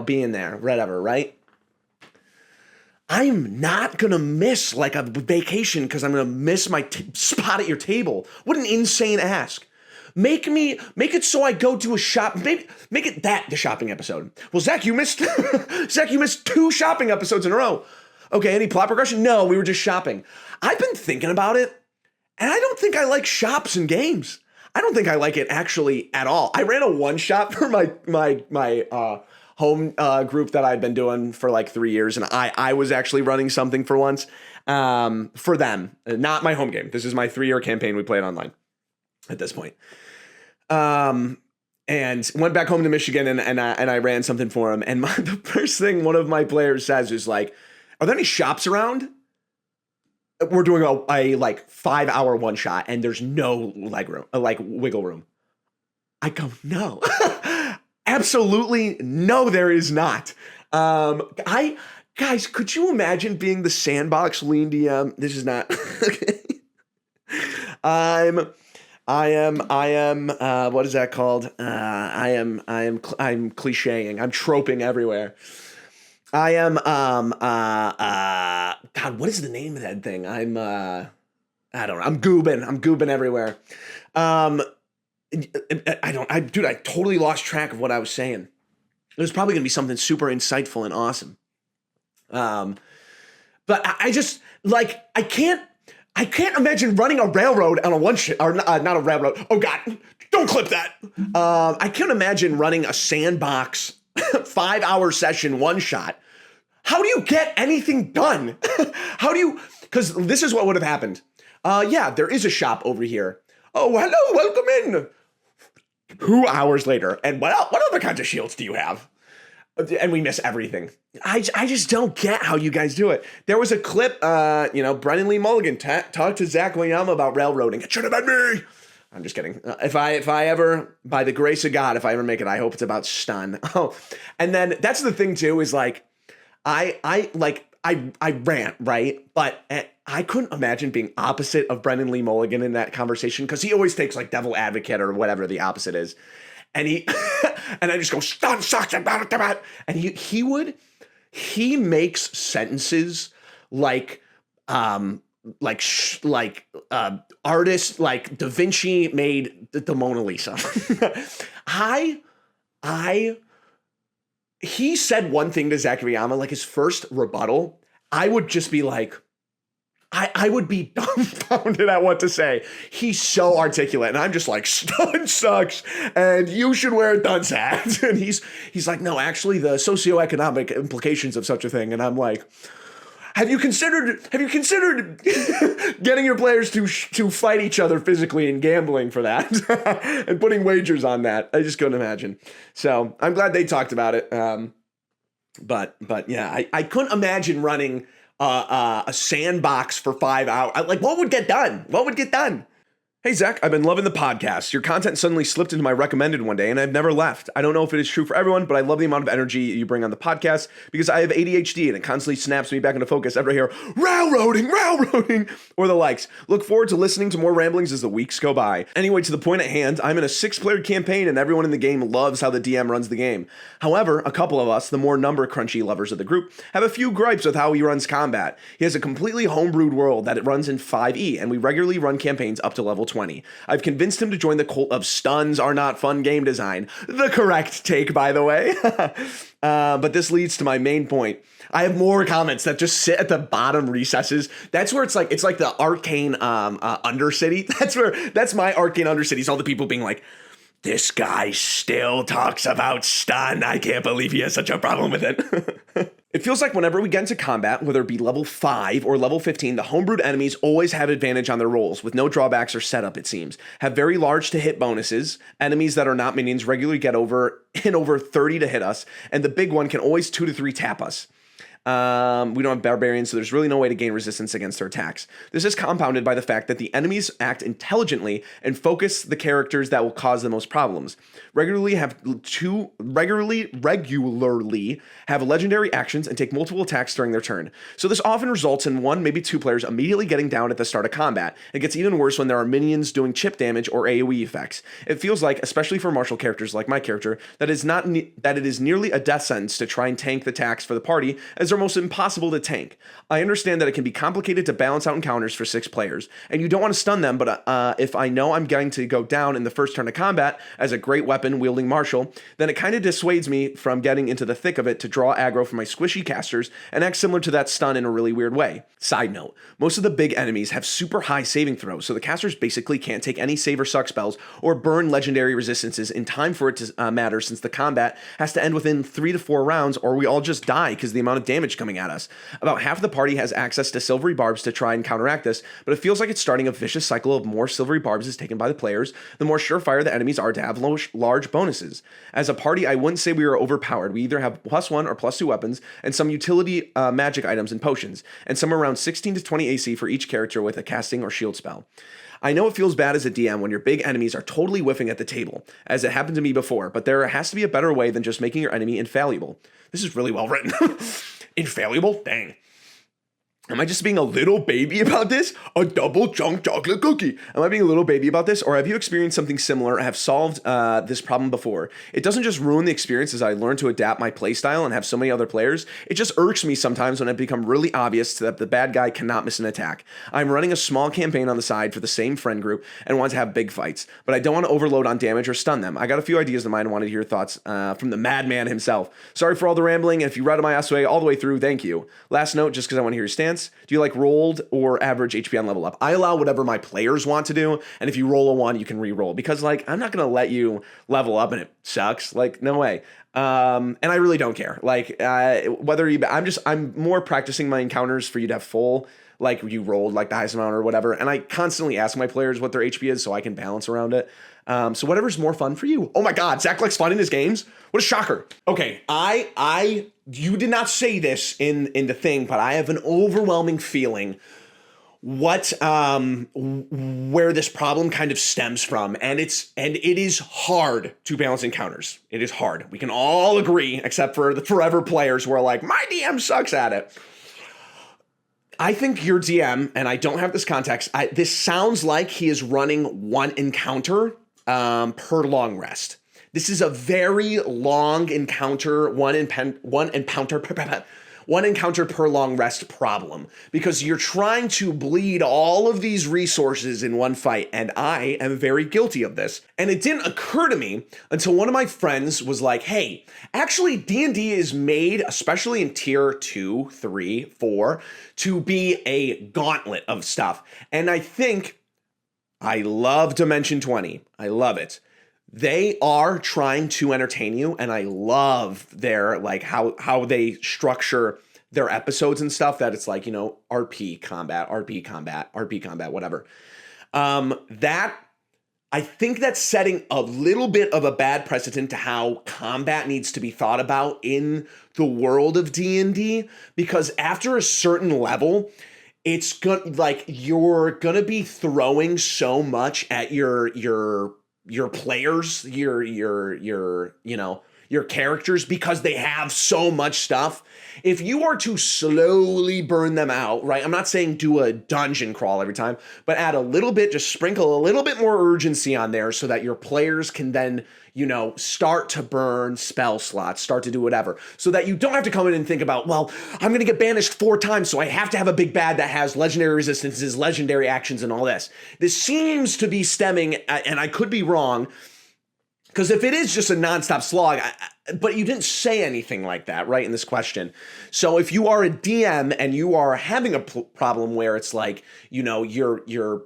being there, whatever, right? I'm not gonna miss like a vacation because I'm gonna miss my spot at your table. What an insane ask. Make it so I go to a shop. Make it that the shopping episode. Well, Zach, you missed 2 shopping episodes in a row. Okay, any plot progression? No, we were just shopping. I've been thinking about it. And I don't think I like shops and games. I don't think I like it actually at all. I ran a one shot for my home group that I'd been doing for like 3 years, and I was actually running something for once for them, not my home game. This is my 3-year campaign we played online at this point. And went back home to Michigan and I ran something for them. And the first thing one of my players says is like, "Are there any shops around?" We're doing a like 5-hour one shot and there's no wiggle room. I go, no, absolutely no, there is not. Guys, could you imagine being the sandbox lean DM? This is not, I am, what is that called? I'm clicheing. I'm troping everywhere. I am, God, what is the name of that thing? I don't know. I'm goobing everywhere. Dude, I totally lost track of what I was saying. It was probably gonna be something super insightful and awesome. But I just, like, I can't imagine running a railroad on a one shot, or not a railroad. Oh God, don't clip that. I can't imagine running a sandbox 5-hour session one shot. How do you get anything done? Because this is what would have happened. Yeah, there is a shop over here. Oh, hello, welcome in. 2 hours later, and what other kinds of shields do you have? And we miss everything. I just don't get how you guys do it. There was a clip, Brennan Lee Mulligan talked to Zach Wayama about railroading. It should have been me. I'm just kidding. If I ever, by the grace of God, if I ever make it, I hope it's about stun. Oh, and then that's the thing too, is like, I rant, right? But I couldn't imagine being opposite of Brennan Lee Mulligan in that conversation, because he always takes like devil advocate or whatever the opposite is. And he, and I just go, stun sucks, and he makes sentences like artists, like Da Vinci made the Mona Lisa. He said one thing to Zach Wayama, like his first rebuttal, I would just be like, I would be dumbfounded at what to say. He's so articulate, and I'm just like, stun sucks, and you should wear a dunce hat. And he's like, no, actually, the socioeconomic implications of such a thing. And I'm like, have you considered getting your players to fight each other physically and gambling for that and putting wagers on that? I just couldn't imagine. So I'm glad they talked about it. But yeah, I couldn't imagine running a sandbox for 5 hours. Like, what would get done? What would get done? Hey, Zach, I've been loving the podcast. Your content suddenly slipped into my recommended one day, and I've never left. I don't know if it is true for everyone, but I love the amount of energy you bring on the podcast because I have ADHD, and it constantly snaps me back into focus every I hear railroading, or the likes. Look forward to listening to more ramblings as the weeks go by. Anyway, to the point at hand, I'm in a 6-player campaign, and everyone in the game loves how the DM runs the game. However, a couple of us, the more number crunchy lovers of the group, have a few gripes with how he runs combat. He has a completely homebrewed world that it runs in 5e, and we regularly run campaigns up to level 20. I've convinced him to join the cult of stuns are not fun game design. The correct take, by the way. But this leads to my main point. I have more comments that just sit at the bottom recesses. That's where it's like the arcane Undercity. That's my arcane Undercities. All the people being like, this guy still talks about stun. I can't believe he has such a problem with it. It feels like whenever we get into combat, whether it be level 5 or level 15, the homebrewed enemies always have advantage on their rolls, with no drawbacks or setup, it seems. Have very large to hit bonuses. Enemies that are not minions regularly get over 30 to hit us, and the big one can always 2 to 3 tap us. We don't have barbarians, so there's really no way to gain resistance against their attacks. This is compounded by the fact that the enemies act intelligently and focus the characters that will cause the most problems. Regularly have legendary actions and take multiple attacks during their turn. So this often results in 1, maybe 2 players immediately getting down at the start of combat. It gets even worse when there are minions doing chip damage or AoE effects. It feels like, especially for martial characters like my character, that it is nearly a death sentence to try and tank the attacks for the party, as they're almost impossible to tank. I understand that it can be complicated to balance out encounters for 6 players, and you don't want to stun them, but if I know I'm going to go down in the first turn of combat as a great weapon-wielding martial, then it kind of dissuades me from getting into the thick of it to draw aggro from my squishy casters and act similar to that stun in a really weird way. Side note, most of the big enemies have super high saving throws, so the casters basically can't take any save or suck spells or burn legendary resistances in time for it to matter, since the combat has to end within 3 to 4 rounds or we all just die because of the amount of damage coming at us. About half the party has access to silvery barbs to try and counteract this, but it feels like it's starting a vicious cycle of more silvery barbs is taken by the players, the more surefire the enemies are to have large bonuses. As a party, I wouldn't say we are overpowered. We either have +1 or +2 weapons and some utility magic items and potions, and somewhere around 16 to 20 AC for each character with a casting or shield spell. I know it feels bad as a DM when your big enemies are totally whiffing at the table, as it happened to me before, but there has to be a better way than just making your enemy infallible. This is really well written. Infallible? Dang. Am I just being a little baby about this? A double chunk chocolate cookie. Am I being a little baby about this? Or have you experienced something similar or have solved this problem before? It doesn't just ruin the experience as I learn to adapt my playstyle and have so many other players. It just irks me sometimes when it becomes really obvious that the bad guy cannot miss an attack. I'm running a small campaign on the side for the same friend group and want to have big fights, but I don't want to overload on damage or stun them. I got a few ideas in mind and wanted to hear your thoughts from the madman himself. Sorry for all the rambling, and if you read my essay all the way through, thank you. Last note, just because I want to hear your stance. stance? Do you like rolled or average HP on level up? I allow whatever my players want to do, and if you roll a 1, you can re-roll, because like I'm not gonna let you level up and it sucks. Like, no way. And I really don't care. Like, whether you, I'm more practicing my encounters for you to have full, like you rolled like the highest amount or whatever. And I constantly ask my players what their HP is so I can balance around it. So whatever's more fun for you. Oh my God, Zach likes fun in his games. What a shocker. Okay, you did not say this in the thing, but I have an overwhelming feeling where this problem kind of stems from, and it is hard to balance encounters. It is hard. We can all agree, except for the forever players who are like, my DM sucks at it. I think your DM, and I don't have this context, this sounds like he is running one encounter per long rest. This is a very long encounter, one encounter per long rest problem, because you're trying to bleed all of these resources in one fight, and I am very guilty of this. And it didn't occur to me until one of my friends was like, hey, actually D&D is made, especially in tier 2, 3, 4, to be a gauntlet of stuff. And I think I love Dimension 20. I love it. They are trying to entertain you, and I love their, like, how they structure their episodes and stuff, that it's like, you know, RP combat, whatever. That, I think that's setting a little bit of a bad precedent to how combat needs to be thought about in the world of D&D, because after a certain level, it's like you're gonna be throwing so much at your players, your characters, because they have so much stuff. If you are to slowly burn them out, right? I'm not saying do a dungeon crawl every time, but add a little bit, just sprinkle a little bit more urgency on there so that your players can then, you know, start to burn spell slots, start to do whatever, so that you don't have to come in and think about, well, I'm going to get banished 4 times, so I have to have a big bad that has legendary resistances, legendary actions, and all this. This seems to be stemming, and I could be wrong, because if it is just a nonstop slog, but you didn't say anything like that, right, in this question. So if you are a DM and you are having a problem where it's like, you know, your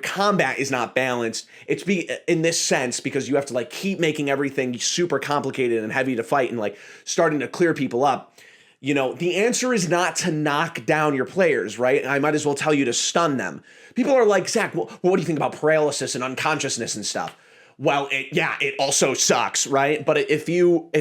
combat is not balanced, it's in this sense because you have to like keep making everything super complicated and heavy to fight and like starting to clear people up. You know, the answer is not to knock down your players, right? I might as well tell you to stun them. People are like, Zach, well, what do you think about paralysis and unconsciousness and stuff? Well, it also sucks, right? But if you,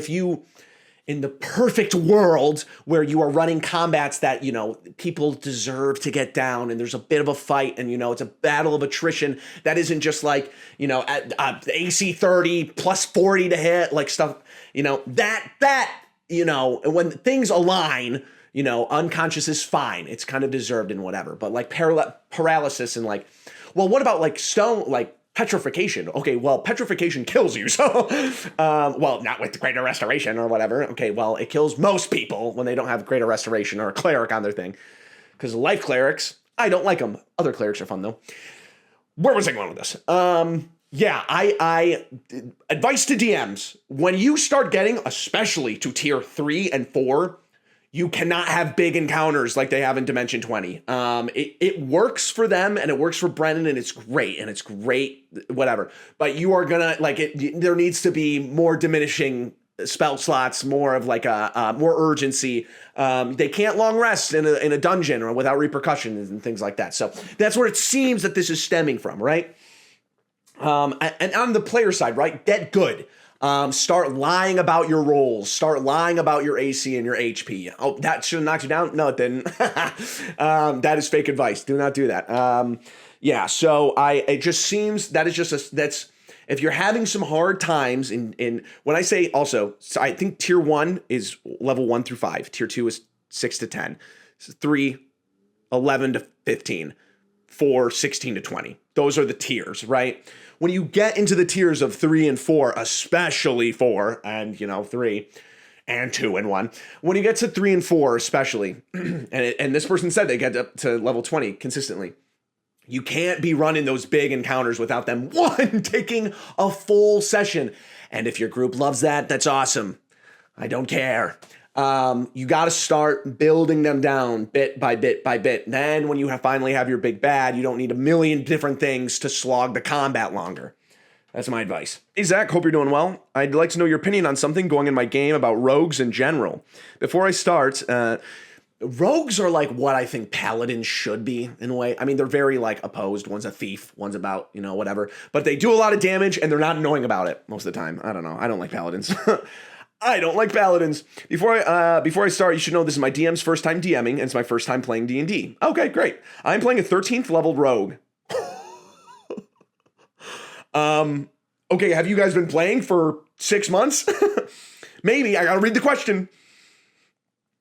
in the perfect world where you are running combats that, you know, people deserve to get down and there's a bit of a fight and, you know, it's a battle of attrition that isn't just like, you know, at AC 30 plus 40 to hit, like stuff, you know, that, you know, when things align, you know, unconscious is fine. It's kind of deserved and whatever. But like paralysis and like, well, what about like petrification? Okay, well, petrification kills you, so, well, not with greater restoration or whatever. Okay, well, it kills most people when they don't have greater restoration or a cleric on their thing. Because life clerics, I don't like them. Other clerics are fun, though. Where was I going with this? Yeah, I advice to DMs, when you start getting, especially to tier 3 and 4, you cannot have big encounters like they have in Dimension 20. It works for them and it works for Brennan and it's great, whatever. But you are gonna, like, there needs to be more diminishing spell slots, more of like more urgency. They can't long rest in a dungeon or without repercussions and things like that. So that's where it seems that this is stemming from, right? And on the player side, right, get good. Start lying about your rolls. Start lying about your AC and your HP. Oh, that should have knocked you down? No, it didn't. That is fake advice. Do not do that. Yeah, so it just seems that is just that's, if you're having some hard times in when I say also, so I think tier 1 is level 1 through 5. Tier 2 is 6 to 10. 3, 11 to 15. 4, 16 to 20. Those are the tiers, right? When you get into the tiers of 3 and 4, especially 4 and, you know, 3 and 2 and 1, when you get to 3 and 4 especially, and this person said they get up to level 20 consistently, you can't be running those big encounters without them, one, taking a full session. And if your group loves that, that's awesome. I don't care. You got to start building them down bit by bit by bit. Then when you finally have your big bad, you don't need a million different things to slog the combat longer. That's my advice. Hey, Zach, hope you're doing well. I'd like to know your opinion on something going in my game about rogues in general. Before I start, rogues are like what I think paladins should be in a way. I mean, they're very like opposed. One's a thief, one's about, whatever. But they do a lot of damage and they're not annoying about it most of the time. I don't know. I don't like paladins. I don't like paladins. Before I start, you should know this is my DM's first time DMing, and it's my first time playing D&D. Okay, great. I'm playing a 13th level rogue. Okay, have you guys been playing for 6 months? Maybe. I gotta read the question.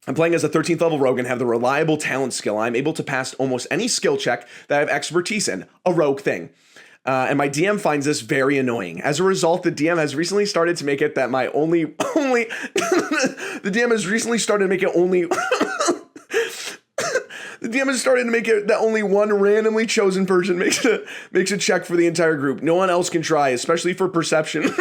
I'm playing as a 13th level rogue and have the reliable talent skill. I'm able to pass almost any skill check that I have expertise in. A rogue thing. And my DM finds this very annoying. As a result, the DM has recently started to make it that my only the DM has recently started to make it only the DM has started to make it that only one randomly chosen person makes a check for the entire group. No one else can try, especially for perception.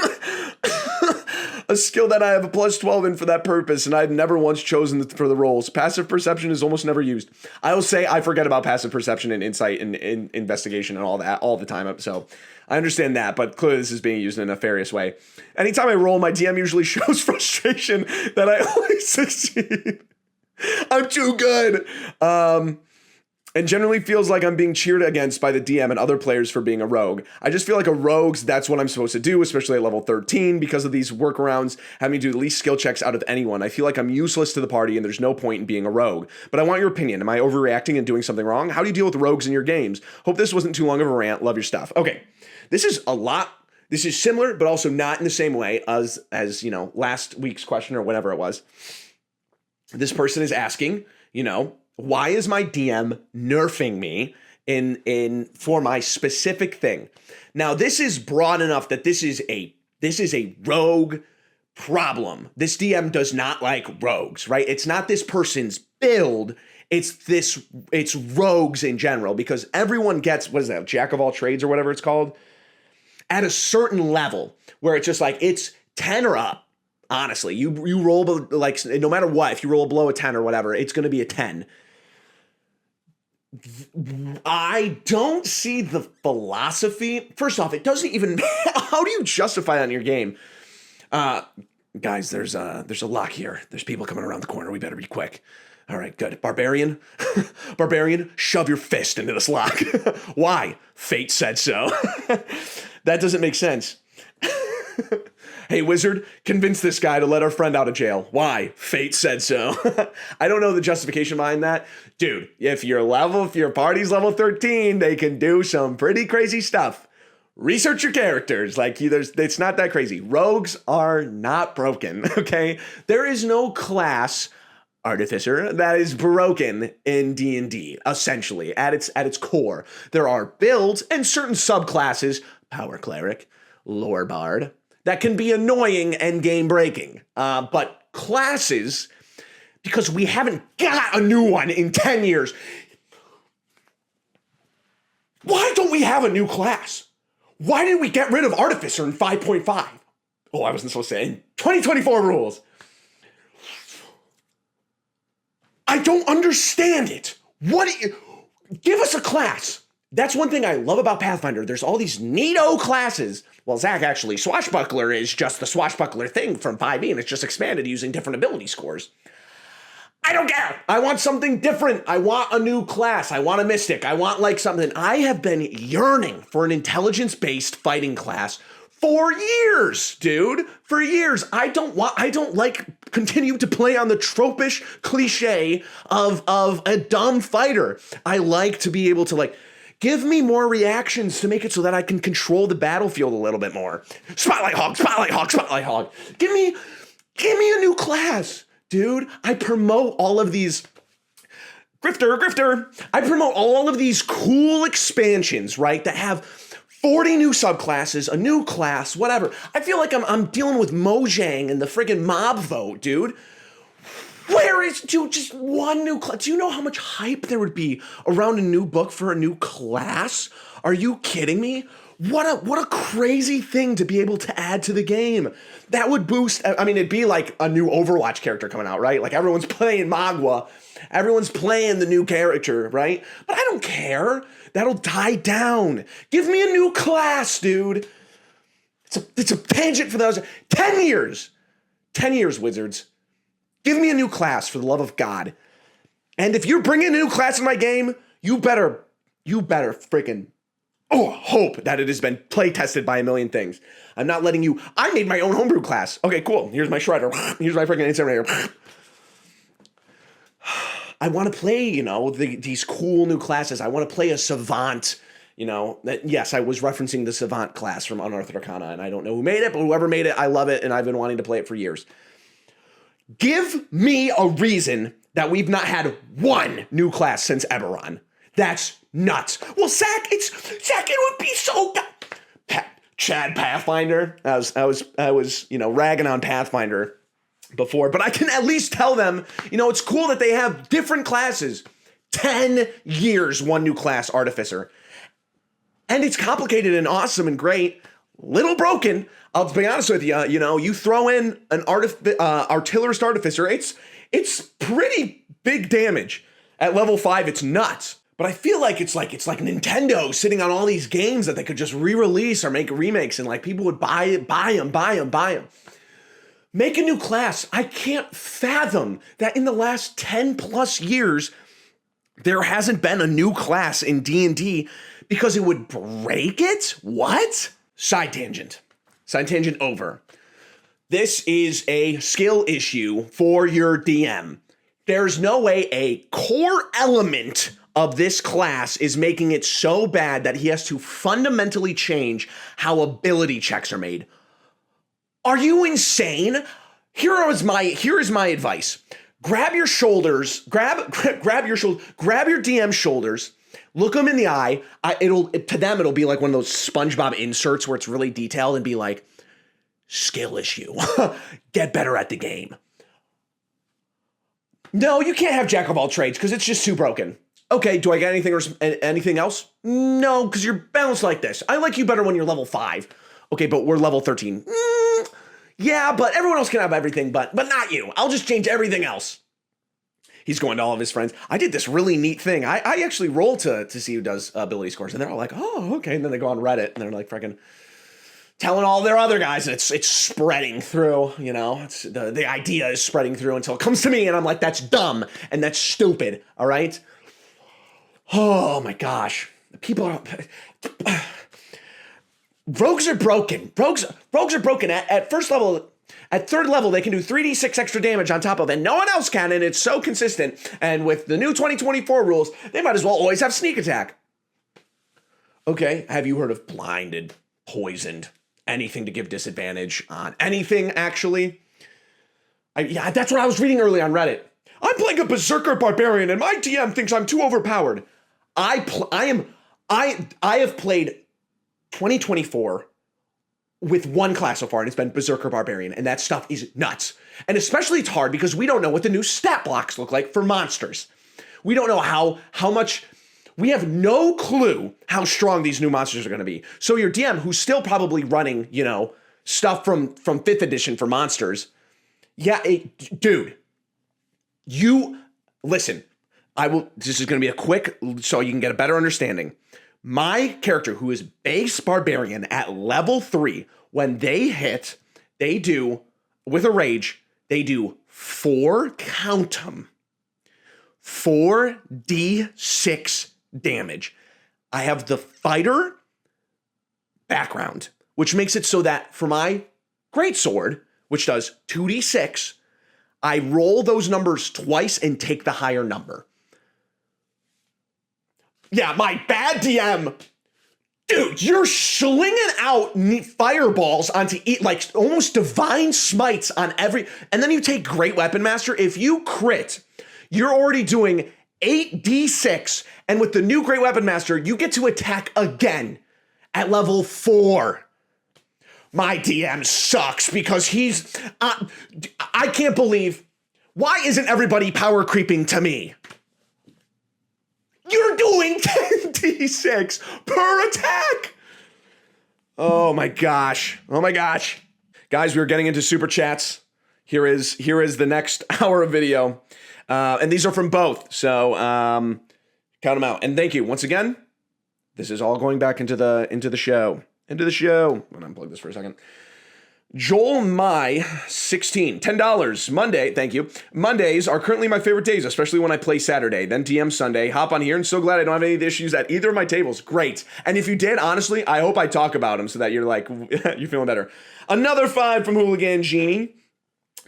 A skill that I have a plus 12 in for that purpose, and I've never once chosen for the roles. Passive perception is almost never used. I will say I forget about passive perception and insight and investigation and all that all the time. So I understand that, but clearly this is being used in a nefarious way. Anytime I roll, my DM usually shows frustration that I always succeed. I'm too good. And generally feels like I'm being cheered against by the DM and other players for being a rogue. I just feel like a rogue's that's what I'm supposed to do, especially at level 13, because of these workarounds having me do the least skill checks out of anyone. I feel like I'm useless to the party and there's no point in being a rogue. But I want your opinion. Am I overreacting and doing something wrong? How do you deal with rogues in your games? Hope this wasn't too long of a rant. Love your stuff. Okay, this is a lot. This is similar, but also not in the same way as last week's question or whatever it was. This person is asking, why is my DM nerfing me in for my specific thing? Now, this is broad enough that this is a rogue problem. This DM does not like rogues, right? It's not this person's build. It's rogues in general, because everyone gets, what is that, jack of all trades or whatever it's called, at a certain level where it's just like, it's 10 or up. Honestly, you roll like, no matter what, if you roll below a 10 or whatever, it's going to be a 10. I don't see the philosophy. First off, it doesn't even, how do you justify that in your game? Guys, there's a lock here. There's people coming around the corner. We better be quick. All right, good. Barbarian, shove your fist into this lock. Why? Fate said so. That doesn't make sense. Hey, wizard, convince this guy to let our friend out of jail. Why? Fate said so. I don't know the justification behind that. Dude, if your party's level 13, they can do some pretty crazy stuff. Research your characters. It's not that crazy. Rogues are not broken, okay? There is no class artificer that is broken in D&D, essentially, at its core. There are builds and certain subclasses, power cleric, lore bard, that can be annoying and game breaking. But classes, because we haven't got a new one in 10 years, why don't we have a new class? Why did we get rid of Artificer in 5.5? Oh, I wasn't supposed to say. In 2024 rules. I don't understand it. Give us a class. That's one thing I love about Pathfinder. There's all these neato classes. Well, Zach, actually, Swashbuckler is just the Swashbuckler thing from 5e, and it's just expanded using different ability scores. I don't care. I want something different. I want a new class. I want a mystic. I want something. I have been yearning for an intelligence-based fighting class for years, dude. For years. I don't continue to play on the tropish cliche of a dumb fighter. I like to be able to give me more reactions to make it so that I can control the battlefield a little bit more. Spotlight hog, spotlight hog, spotlight hog. Give me a new class, dude. I promote all of these grifter. I promote all of these cool expansions, right? That have 40 new subclasses, a new class, whatever. I feel like I'm dealing with Mojang and the friggin' mob vote, dude. Where is, dude, just one new class? Do you know how much hype there would be around a new book for a new class? Are you kidding me? What a crazy thing to be able to add to the game. That would boost, I mean, it'd be like a new Overwatch character coming out, right? Like everyone's playing Magua. Everyone's playing the new character, right? But I don't care. That'll die down. Give me a new class, dude. It's a tangent for those. 10 years. 10 years, Wizards. Give me a new class for the love of God. And if you're bringing a new class in my game, you better freaking hope that it has been play tested by a million things. I'm not letting you. I made my own homebrew class. Okay, cool. Here's my shredder. Here's my freaking incinerator. I want to play, these cool new classes. I want to play a savant. Yes, I was referencing the savant class from Unearthed Arcana, and I don't know who made it, but whoever made it, I love it, and I've been wanting to play it for years. Give me a reason that we've not had one new class since Eberron. That's nuts. Well, Zach, it would be so Chad Pathfinder. I was ragging on Pathfinder before, but I can at least tell them, it's cool that they have different classes. 10 years, one new class, Artificer. And it's complicated and awesome and great. Little broken. I'll be honest with you. You throw in an artillerist artificer. It's pretty big damage. At level 5, it's nuts. But I feel like it's like Nintendo sitting on all these games that they could just re-release or make remakes, and like people would buy them. Make a new class. I can't fathom that in the last 10 plus years there hasn't been a new class in D&D because it would break it? What? Side tangent over. This is a skill issue for your DM. There's no way a core element of this class is making it so bad that he has to fundamentally change how ability checks are made. Are you insane? Here is my advice. Grab your shoulders, grab your DM's shoulders, look them in the eye. To them, it'll be like one of those SpongeBob inserts where it's really detailed and be like, skill issue. Get better at the game. No, you can't have jack of all trades because it's just too broken. Okay, do I get anything else? No, because you're balanced like this. I like you better when you're level 5. Okay, but we're level 13. Yeah, but everyone else can have everything, but not you. I'll just change everything else. He's going to all of his friends. I did this really neat thing. I actually roll to see who does ability scores, and they're all like, oh, okay. And then they go on Reddit, and they're like freaking telling all their other guys, and it's spreading through, It's the idea is spreading through until it comes to me, and I'm like, that's dumb, and that's stupid, all right? Oh my gosh. People are... Rogues are broken. Rogues are broken. At first level, at third level, they can do 3d6 extra damage on top of it, and no one else can, and it's so consistent. And with the new 2024 rules, they might as well always have sneak attack. Okay, have you heard of blinded, poisoned, anything to give disadvantage on anything, actually? Yeah, that's what I was reading early on Reddit. I'm playing a Berserker Barbarian, and my DM thinks I'm too overpowered. I have played 2024 with one class so far, and it's been Berserker Barbarian, and that stuff is nuts. And especially it's hard because we don't know what the new stat blocks look like for monsters. We don't know how much, we have no clue how strong these new monsters are going to be. So your DM, who's still probably running, stuff from 5th edition for monsters, dude, listen, this is going to be a quick, so you can get a better understanding. My character, who is base barbarian at level 3, when they hit, they do, with a rage, they do 4d6 damage. I have the fighter background, which makes it so that for my greatsword, which does 2d6, I roll those numbers twice and take the higher number. Yeah, my bad DM. Dude, you're slinging out fireballs onto like almost divine smites on every, and then you take Great Weapon Master. If you crit, you're already doing 8d6, and with the new Great Weapon Master, you get to attack again at level 4. My DM sucks because he's, I can't believe, why isn't everybody power creeping to me? You're doing 10d6 per attack. Oh my gosh. Oh my gosh. Guys, we're getting into super chats. Here is the next hour of video. And these are from both. So count them out. And thank you. Once again, this is all going back into the show. Into the show. I'm going to unplug this for a second. Joel My 16, $10 Monday. Thank you. Mondays are currently my favorite days, especially when I play Saturday. Then DM Sunday. Hop on here and so glad I don't have any issues at either of my tables. Great. And if you did, honestly, I hope I talk about them so that you're like, you're feeling better. Another 5 from Hooligan Genie.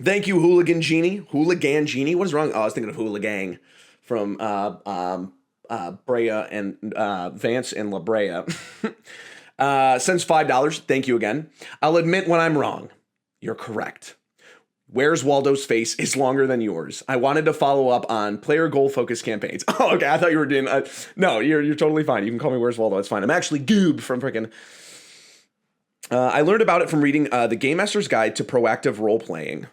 Thank you, Hooligan Genie. Hooligan Genie. What is wrong? Oh, I was thinking of Hooligang from Brea and Vance and La Brea. Sends $5. Thank you again. I'll admit when I'm wrong. You're correct. Where's Waldo's face is longer than yours. I wanted to follow up on player goal focused campaigns. Oh, okay. I thought you were doing. No, you're totally fine. You can call me Where's Waldo. It's fine. I'm actually Goob from freaking. I learned about it from reading the Game Master's Guide to Proactive Role Playing.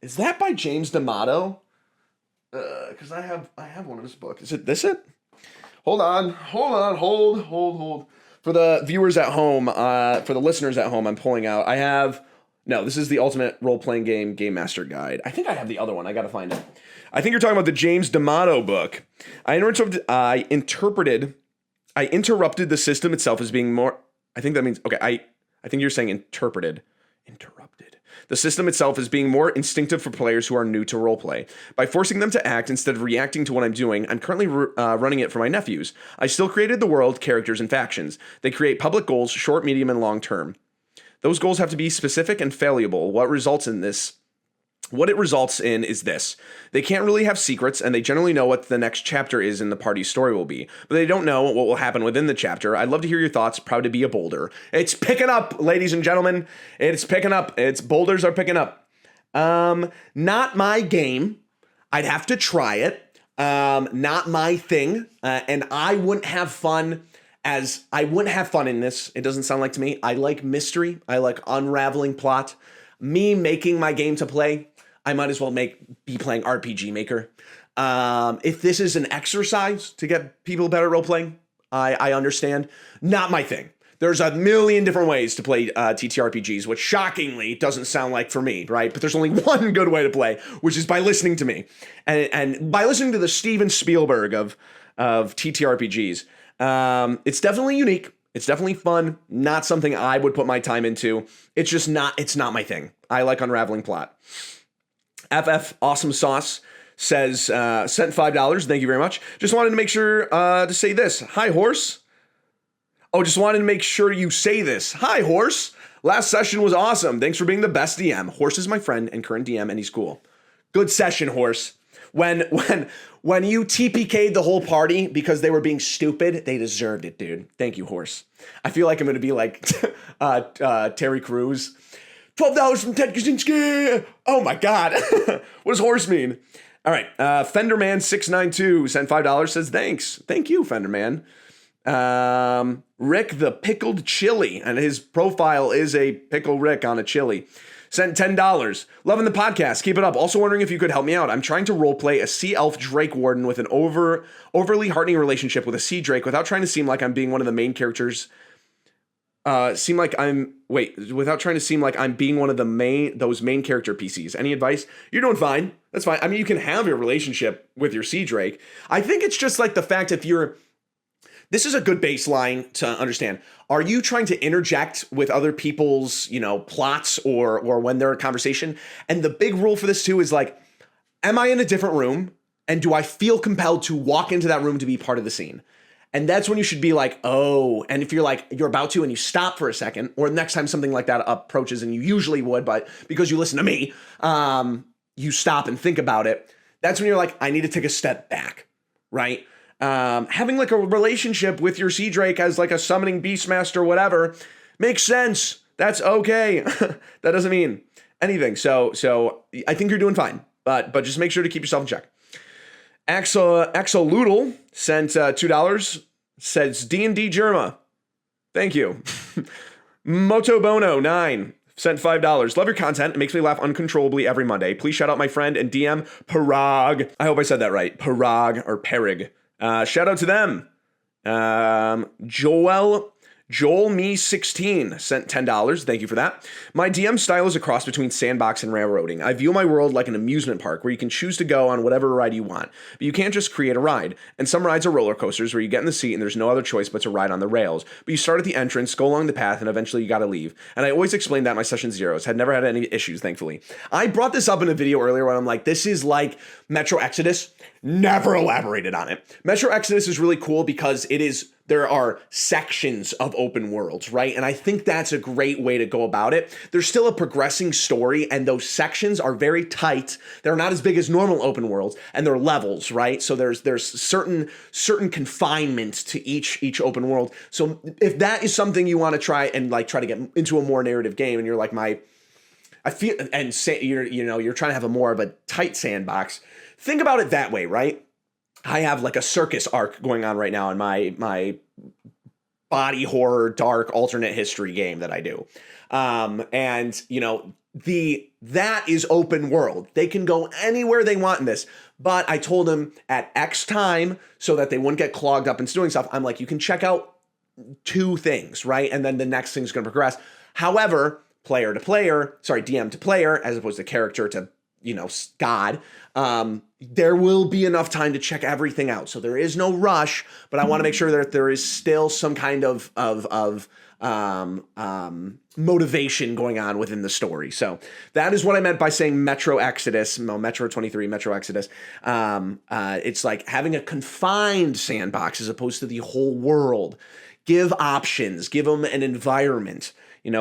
Is that by James D'Amato? Because I have one of his books. Is it this? Hold on. For the viewers at home, for the listeners at home, I'm pulling out. This is the Ultimate Role-Playing Game Master Guide. I think I have the other one. I got to find it. I think you're talking about the James D'Amato book. I interrupted the system itself as being more, I think that means, okay, I think you're saying interrupted. The system itself is being more instinctive for players who are new to roleplay. By forcing them to act instead of reacting to what I'm doing, I'm currently running it for my nephews. I still created the world, characters, and factions. They create public goals, short, medium, and long term. Those goals have to be specific and fallible. What it results in is this. They can't really have secrets, and they generally know what the next chapter is in the party's story will be, but they don't know what will happen within the chapter. I'd love to hear your thoughts. Proud to be a boulder. It's picking up, ladies and gentlemen. It's picking up. Boulders are picking up. Not my game. I'd have to try it. Not my thing. And I wouldn't have fun in this. It doesn't sound like to me. I like mystery. I like unraveling plot. Me making my game to play, I might as well be playing RPG Maker. If this is an exercise to get people better at role-playing, I understand. Not my thing. There's a million different ways to play TTRPGs, which shockingly doesn't sound like for me, right? But there's only one good way to play, which is by listening to me. And by listening to the Steven Spielberg of TTRPGs. It's definitely unique. It's definitely fun. Not something I would put my time into. It's not my thing. I like unraveling plot. FF Awesome Sauce says, sent $5. Thank you very much. Just wanted to make sure to say this. Hi, horse. Oh, just wanted to make sure you say this. Hi, horse. Last session was awesome. Thanks for being the best DM. Horse is my friend and current DM, and he's cool. Good session, horse. When you TPK'd the whole party because they were being stupid, they deserved it, dude. Thank you, horse. I feel like I'm going to be like Terry Crews. $12 from Ted Kaczynski. Oh, my God. What does horse mean? All right. Fenderman692 sent $5, says thanks. Thank you, Fenderman. Rick the Pickled Chili, and his profile is a Pickle Rick on a chili. Sent $10. Loving the podcast. Keep it up. Also wondering if you could help me out. I'm trying to roleplay a sea elf Drake Warden with an overly heartening relationship with a sea Drake without trying to seem like I'm being one of the main characters. Without trying to seem like I'm being one of those main character PCs. Any advice? You're doing fine. That's fine. I mean, you can have your relationship with your sea Drake. I think it's just like the fact this is a good baseline to understand. Are you trying to interject with other people's, plots or when they're in conversation? And the big rule for this too is like, am I in a different room? And do I feel compelled to walk into that room to be part of the scene? And that's when you should be like, oh, and if you're like, you're about to and you stop for a second, or next time something like that approaches, and you usually would, but because you listen to me, you stop and think about it. That's when you're like, I need to take a step back, right? Having like a relationship with your Sea Drake as like a summoning Beastmaster, whatever, makes sense. That's okay. That doesn't mean anything. So I think you're doing fine, but just make sure to keep yourself in check. Axoloodle sent $2, says D&D Germa. Thank you. Motobono 9 sent $5. Love your content. It makes me laugh uncontrollably every Monday. Please shout out my friend and DM Parag. I hope I said that right. Parag or Perig. Shout out to them. Joel Joel Me 16 sent $10. Thank you for that. My DM style is a cross between sandbox and railroading. I view my world like an amusement park where you can choose to go on whatever ride you want, but you can't just create a ride. And some rides are roller coasters where you get in the seat and there's no other choice but to ride on the rails. But you start at the entrance, go along the path, and eventually you gotta leave. And I always explain that in my session zeros. Had never had any issues, thankfully. I brought this up in a video earlier when I'm like, this is like Metro Exodus. Never elaborated on it. Metro Exodus is really cool because there are sections of open worlds, right? And I think that's a great way to go about it. There's still a progressing story, and those sections are very tight. They're not as big as normal open worlds, and they're levels, right? So there's certain confinement to each open world. So if that is something you want to try and like try to get into a more narrative game, and you're like I feel and say you're trying to have a more of a tight sandbox. Think about it that way, right? I have like a circus arc going on right now in my body horror, dark, alternate history game that I do. And that is open world. They can go anywhere they want in this. But I told them at X time so that they wouldn't get clogged up and doing stuff. I'm like, you can check out 2 things, right? And then the next thing's going to progress. However, DM to player, as opposed to character to God, there will be enough time to check everything out. So there is no rush, but I want to make sure that there is still some kind of motivation going on within the story. So that is what I meant by saying Metro Exodus, Metro 23, Metro Exodus. It's like having a confined sandbox as opposed to the whole world. Give options, give them an environment,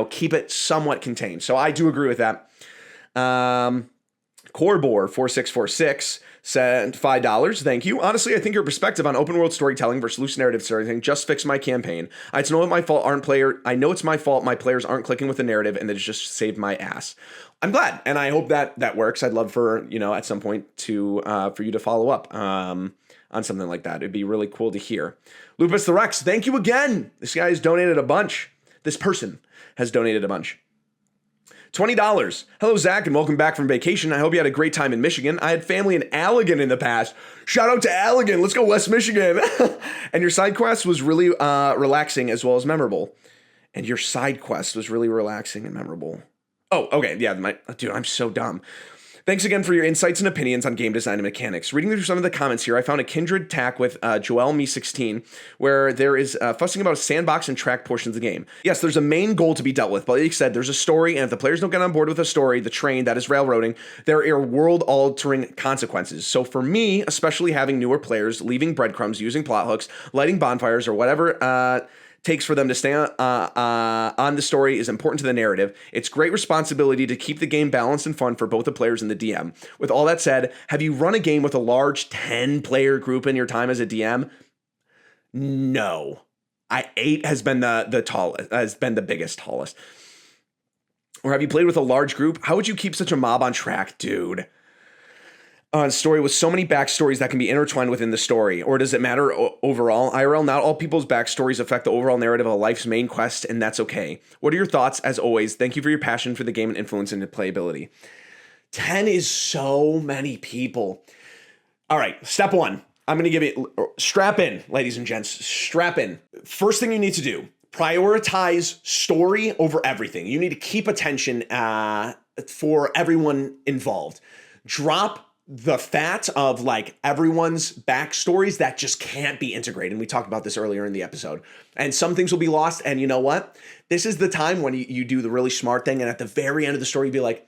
keep it somewhat contained. So I do agree with that. Corbor 4646 sent $5. Thank you. Honestly, I think your perspective on open world storytelling versus loose narrative storytelling just fixed my campaign. I know it's my fault my players aren't clicking with the narrative, and that it's just saved my ass. I'm glad, and I hope that works. I'd love for at some point to for you to follow up on something like that. It'd be really cool to hear. Lupus the Rex, thank you again. This guy has donated a bunch. This person has donated a bunch. $20. Hello, Zach, and welcome back from vacation. I hope you had a great time in Michigan. I had family in Allegan in the past. Shout out to Allegan. Let's go West Michigan. And your side quest was really relaxing as well as memorable. Oh, okay. Yeah, dude, I'm so dumb. Thanks again for your insights and opinions on game design and mechanics. Reading through some of the comments here, I found a kindred tack with Joel Me 16, where there is fussing about a sandbox and track portions of the game. Yes, there's a main goal to be dealt with, but like you said, there's a story, and if the players don't get on board with the story, the train, that is railroading, there are world-altering consequences. So for me, especially having newer players, leaving breadcrumbs, using plot hooks, lighting bonfires, or whatever takes for them to stay on the story is important to the narrative. It's great responsibility to keep the game balanced and fun for both the players and the DM. With all that said, have you run a game with a large 10-player group in your time as a DM? No. 8 has been the biggest, tallest. Or have you played with a large group? How would you keep such a mob on track, dude? Story with so many backstories that can be intertwined within the story, or does it matter overall? IRL, not all people's backstories affect the overall narrative of a life's main quest, and that's okay. What are your thoughts? As always, thank you for your passion for the game and influence into playability. 10 is so many people. All right, step 1. I'm going to give it, strap in, ladies and gents, strap in. First thing you need to do, prioritize story over everything. You need to keep attention for everyone involved. Drop the fat of like everyone's backstories that just can't be integrated. And we talked about this earlier in the episode. And some things will be lost. And you know what? This is the time when you do the really smart thing. And at the very end of the story, you'd be like,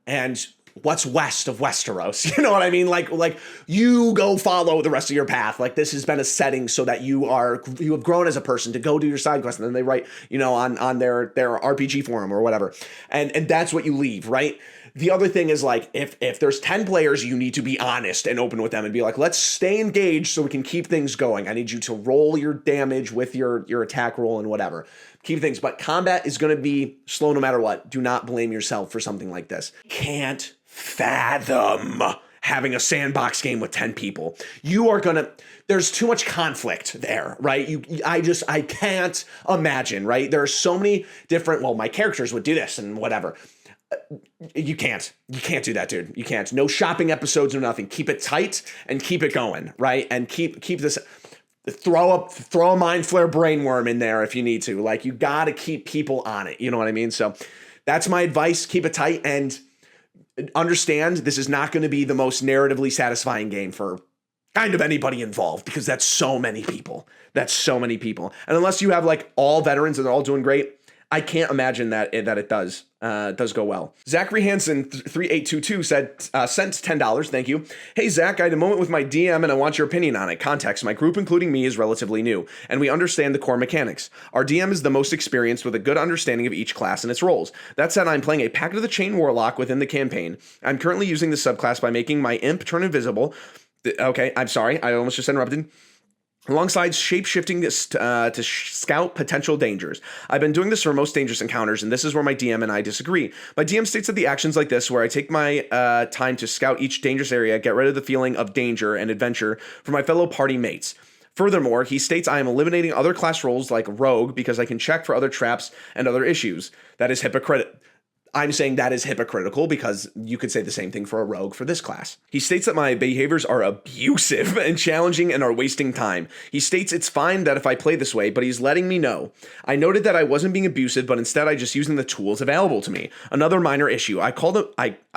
and what's west of Westeros? You know what I mean? Like you go follow the rest of your path. Like this has been a setting so that you have grown as a person to go do your side quest. And then they write, on their RPG forum or whatever. And that's what you leave, right? The other thing is like, if there's 10 players, you need to be honest and open with them and be like, let's stay engaged so we can keep things going. I need you to roll your damage with your attack roll and whatever. Keep things, but combat is going to be slow no matter what. Do not blame yourself for something like this. Can't fathom having a sandbox game with 10 people. There's too much conflict there, right? I can't imagine, right? There are so many different, my characters would do this and whatever. You can't do that, dude. You can't. No shopping episodes or nothing. Keep it tight and keep it going, right? And keep this. throw a mind flare brainworm in there if you need to. Like, you got to keep people on it. You know what I mean? So that's my advice. Keep it tight and understand this is not going to be the most narratively satisfying game for kind of anybody involved, because that's so many people. That's so many people. And unless you have like all veterans and they're all doing great, I can't imagine that it does go well. Zachary Hansen 3822 said, sent $10. Thank you. Hey, Zach, I had a moment with my DM and I want your opinion on it. Context, my group, including me, is relatively new, and we understand the core mechanics. Our DM is the most experienced with a good understanding of each class and its roles. That said, I'm playing a Pact of the Chain Warlock within the campaign. I'm currently using the subclass by making my imp turn invisible. Okay, I'm sorry. I almost just interrupted. Alongside shape-shifting this to scout potential dangers. I've been doing this for most dangerous encounters, and this is where my DM and I disagree. My DM states that the actions like this, where I take my time to scout each dangerous area, get rid of the feeling of danger and adventure for my fellow party mates. Furthermore, he states I am eliminating other class roles like Rogue because I can check for other traps and other issues. That is hypocritical. I'm saying that is hypocritical because you could say the same thing for a rogue for this class. He states that my behaviors are abusive and challenging and are wasting time. He states it's fine that if I play this way, but he's letting me know. I noted that I wasn't being abusive, but instead I just using the tools available to me. Another minor issue. I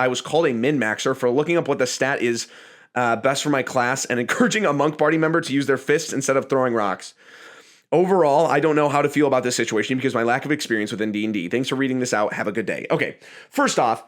was called a min-maxer for looking up what the stat is best for my class and encouraging a monk party member to use their fists instead of throwing rocks. Overall, I don't know how to feel about this situation because my lack of experience within D&D. Thanks for reading this out. Have a good day. Okay, first off,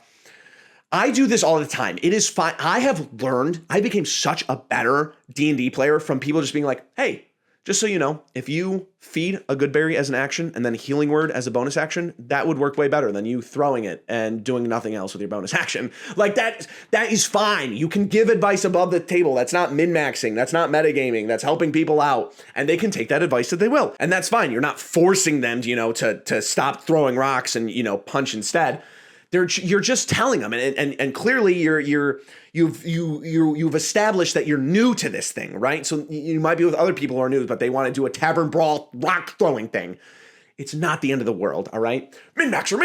I do this all the time. It is fine. I became such a better D&D player from people just being like, hey, just so you know, if you feed a good berry as an action and then healing word as a bonus action, that would work way better than you throwing it and doing nothing else with your bonus action. Like that is fine. You can give advice above the table. That's not min-maxing. That's not metagaming. That's helping people out. And they can take that advice if they will. And that's fine. You're not forcing them, to stop throwing rocks and, punch instead. You're just telling them, and clearly you've established that you're new to this thing, right? So you might be with other people who are new, but they want to do a tavern brawl rock throwing thing. It's not the end of the world, all right? Min-maxer,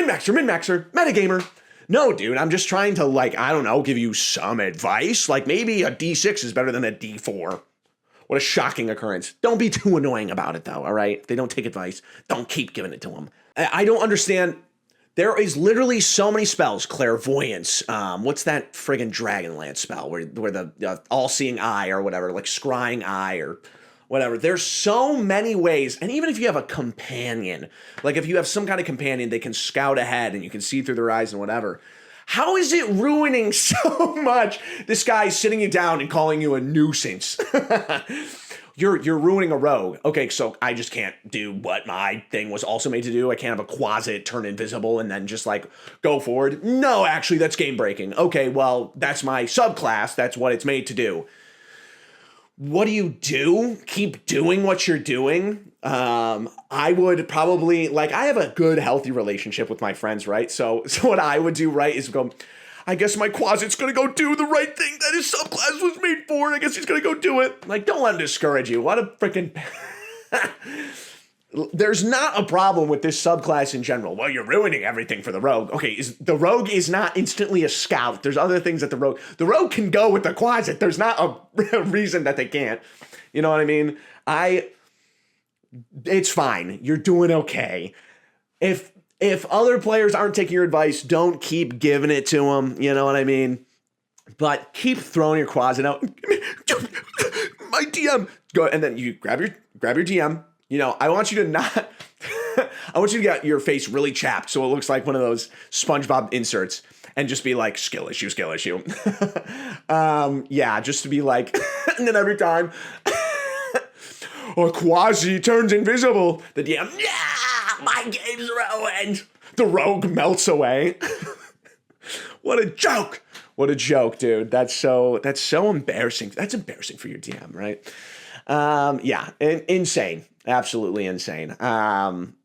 metagamer. No, dude, I'm just trying to give you some advice. Like maybe a D6 is better than a D4. What a shocking occurrence. Don't be too annoying about it though, all right? If they don't take advice, don't keep giving it to them. I don't understand. There is literally so many spells. Clairvoyance. What's that friggin' Dragonlance spell where the all-seeing eye or whatever, like scrying eye or whatever. There's so many ways. And even if you have a companion, like if you have some kind of companion, they can scout ahead and you can see through their eyes and whatever. How is it ruining so much? This guy's sitting you down and calling you a nuisance. You're ruining a rogue. Okay, so I just can't do what my thing was also made to do. I can't have a closet turn invisible and then just go forward. No, actually, that's game breaking. Okay, well, that's my subclass. That's what it's made to do. What do you do? Keep doing what you're doing. I would probably I have a good, healthy relationship with my friends, right? So what I would do, right, is go, I guess my closet's gonna go do the right thing that his subclass was made for. I guess he's gonna go do it. Don't let him discourage you. What a freaking... There's not a problem with this subclass in general. Well, you're ruining everything for the rogue. Okay, the rogue is not instantly a scout. There's other things that the rogue can go with the closet. There's not a reason that they can't. You know what I mean? It's fine. You're doing okay. If other players aren't taking your advice, don't keep giving it to them. You know what I mean? But keep throwing your closet out. My DM. Go, and then you grab your DM. I want you to not... I want you to get your face really chapped so it looks like one of those SpongeBob inserts and just be like, skill issue. Yeah, just to be like... and then every time... or Quasi turns invisible. The DM... Yeah, my game's ruined. The rogue melts away. What a joke. What a joke, dude. That's so embarrassing. That's embarrassing for your DM, right? Yeah, insane. Absolutely insane.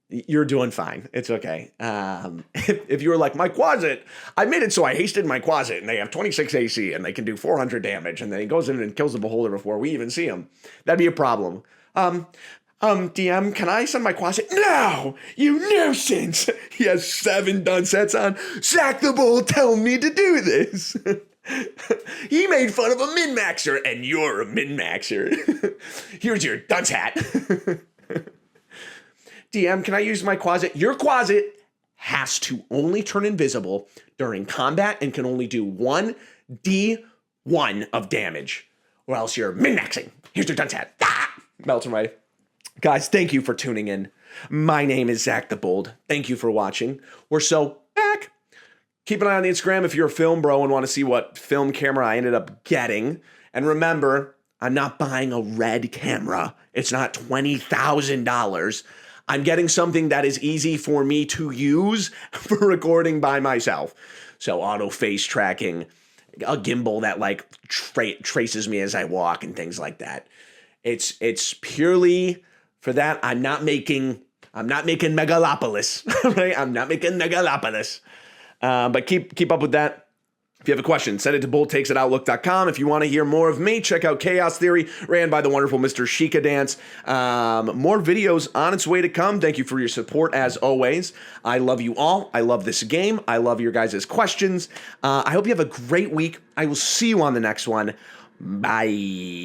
You're doing fine. It's okay. If you were like, my closet, I made it so I hasted my closet and they have 26 AC and they can do 400 damage and then he goes in and kills the beholder before we even see him. That'd be a problem. DM, can I send my closet? No, you nuisance. He has 7 done sets on. Sack the bull, tell me to do this. He made fun of a min-maxer, and you're a min-maxer. Here's your dunce hat. DM, can I use my quasit? Your quasit has to only turn invisible during combat and can only do 1d1 of damage, or else you're min-maxing. Here's your dunce hat. Ah! Melts away. Guys, thank you for tuning in. My name is Zach the Bold. Thank you for watching. We're so back. Keep an eye on the Instagram if you're a film bro and want to see what film camera I ended up getting. And remember, I'm not buying a red camera. It's not $20,000. I'm getting something that is easy for me to use for recording by myself. So auto face tracking, a gimbal that like traces me as I walk and things like that. It's purely for that. I'm not making Megalopolis, right? I'm not making Megalopolis. But keep up with that. If you have a question, send it to BoldTakes@outlook.com. If you want to hear more of me, check out Chaos Theory, ran by the wonderful Mr. Sheikah Dance. More videos on its way to come. Thank you for your support, as always. I love you all. I love this game. I love your guys' questions. I hope you have a great week. I will see you on the next one. Bye.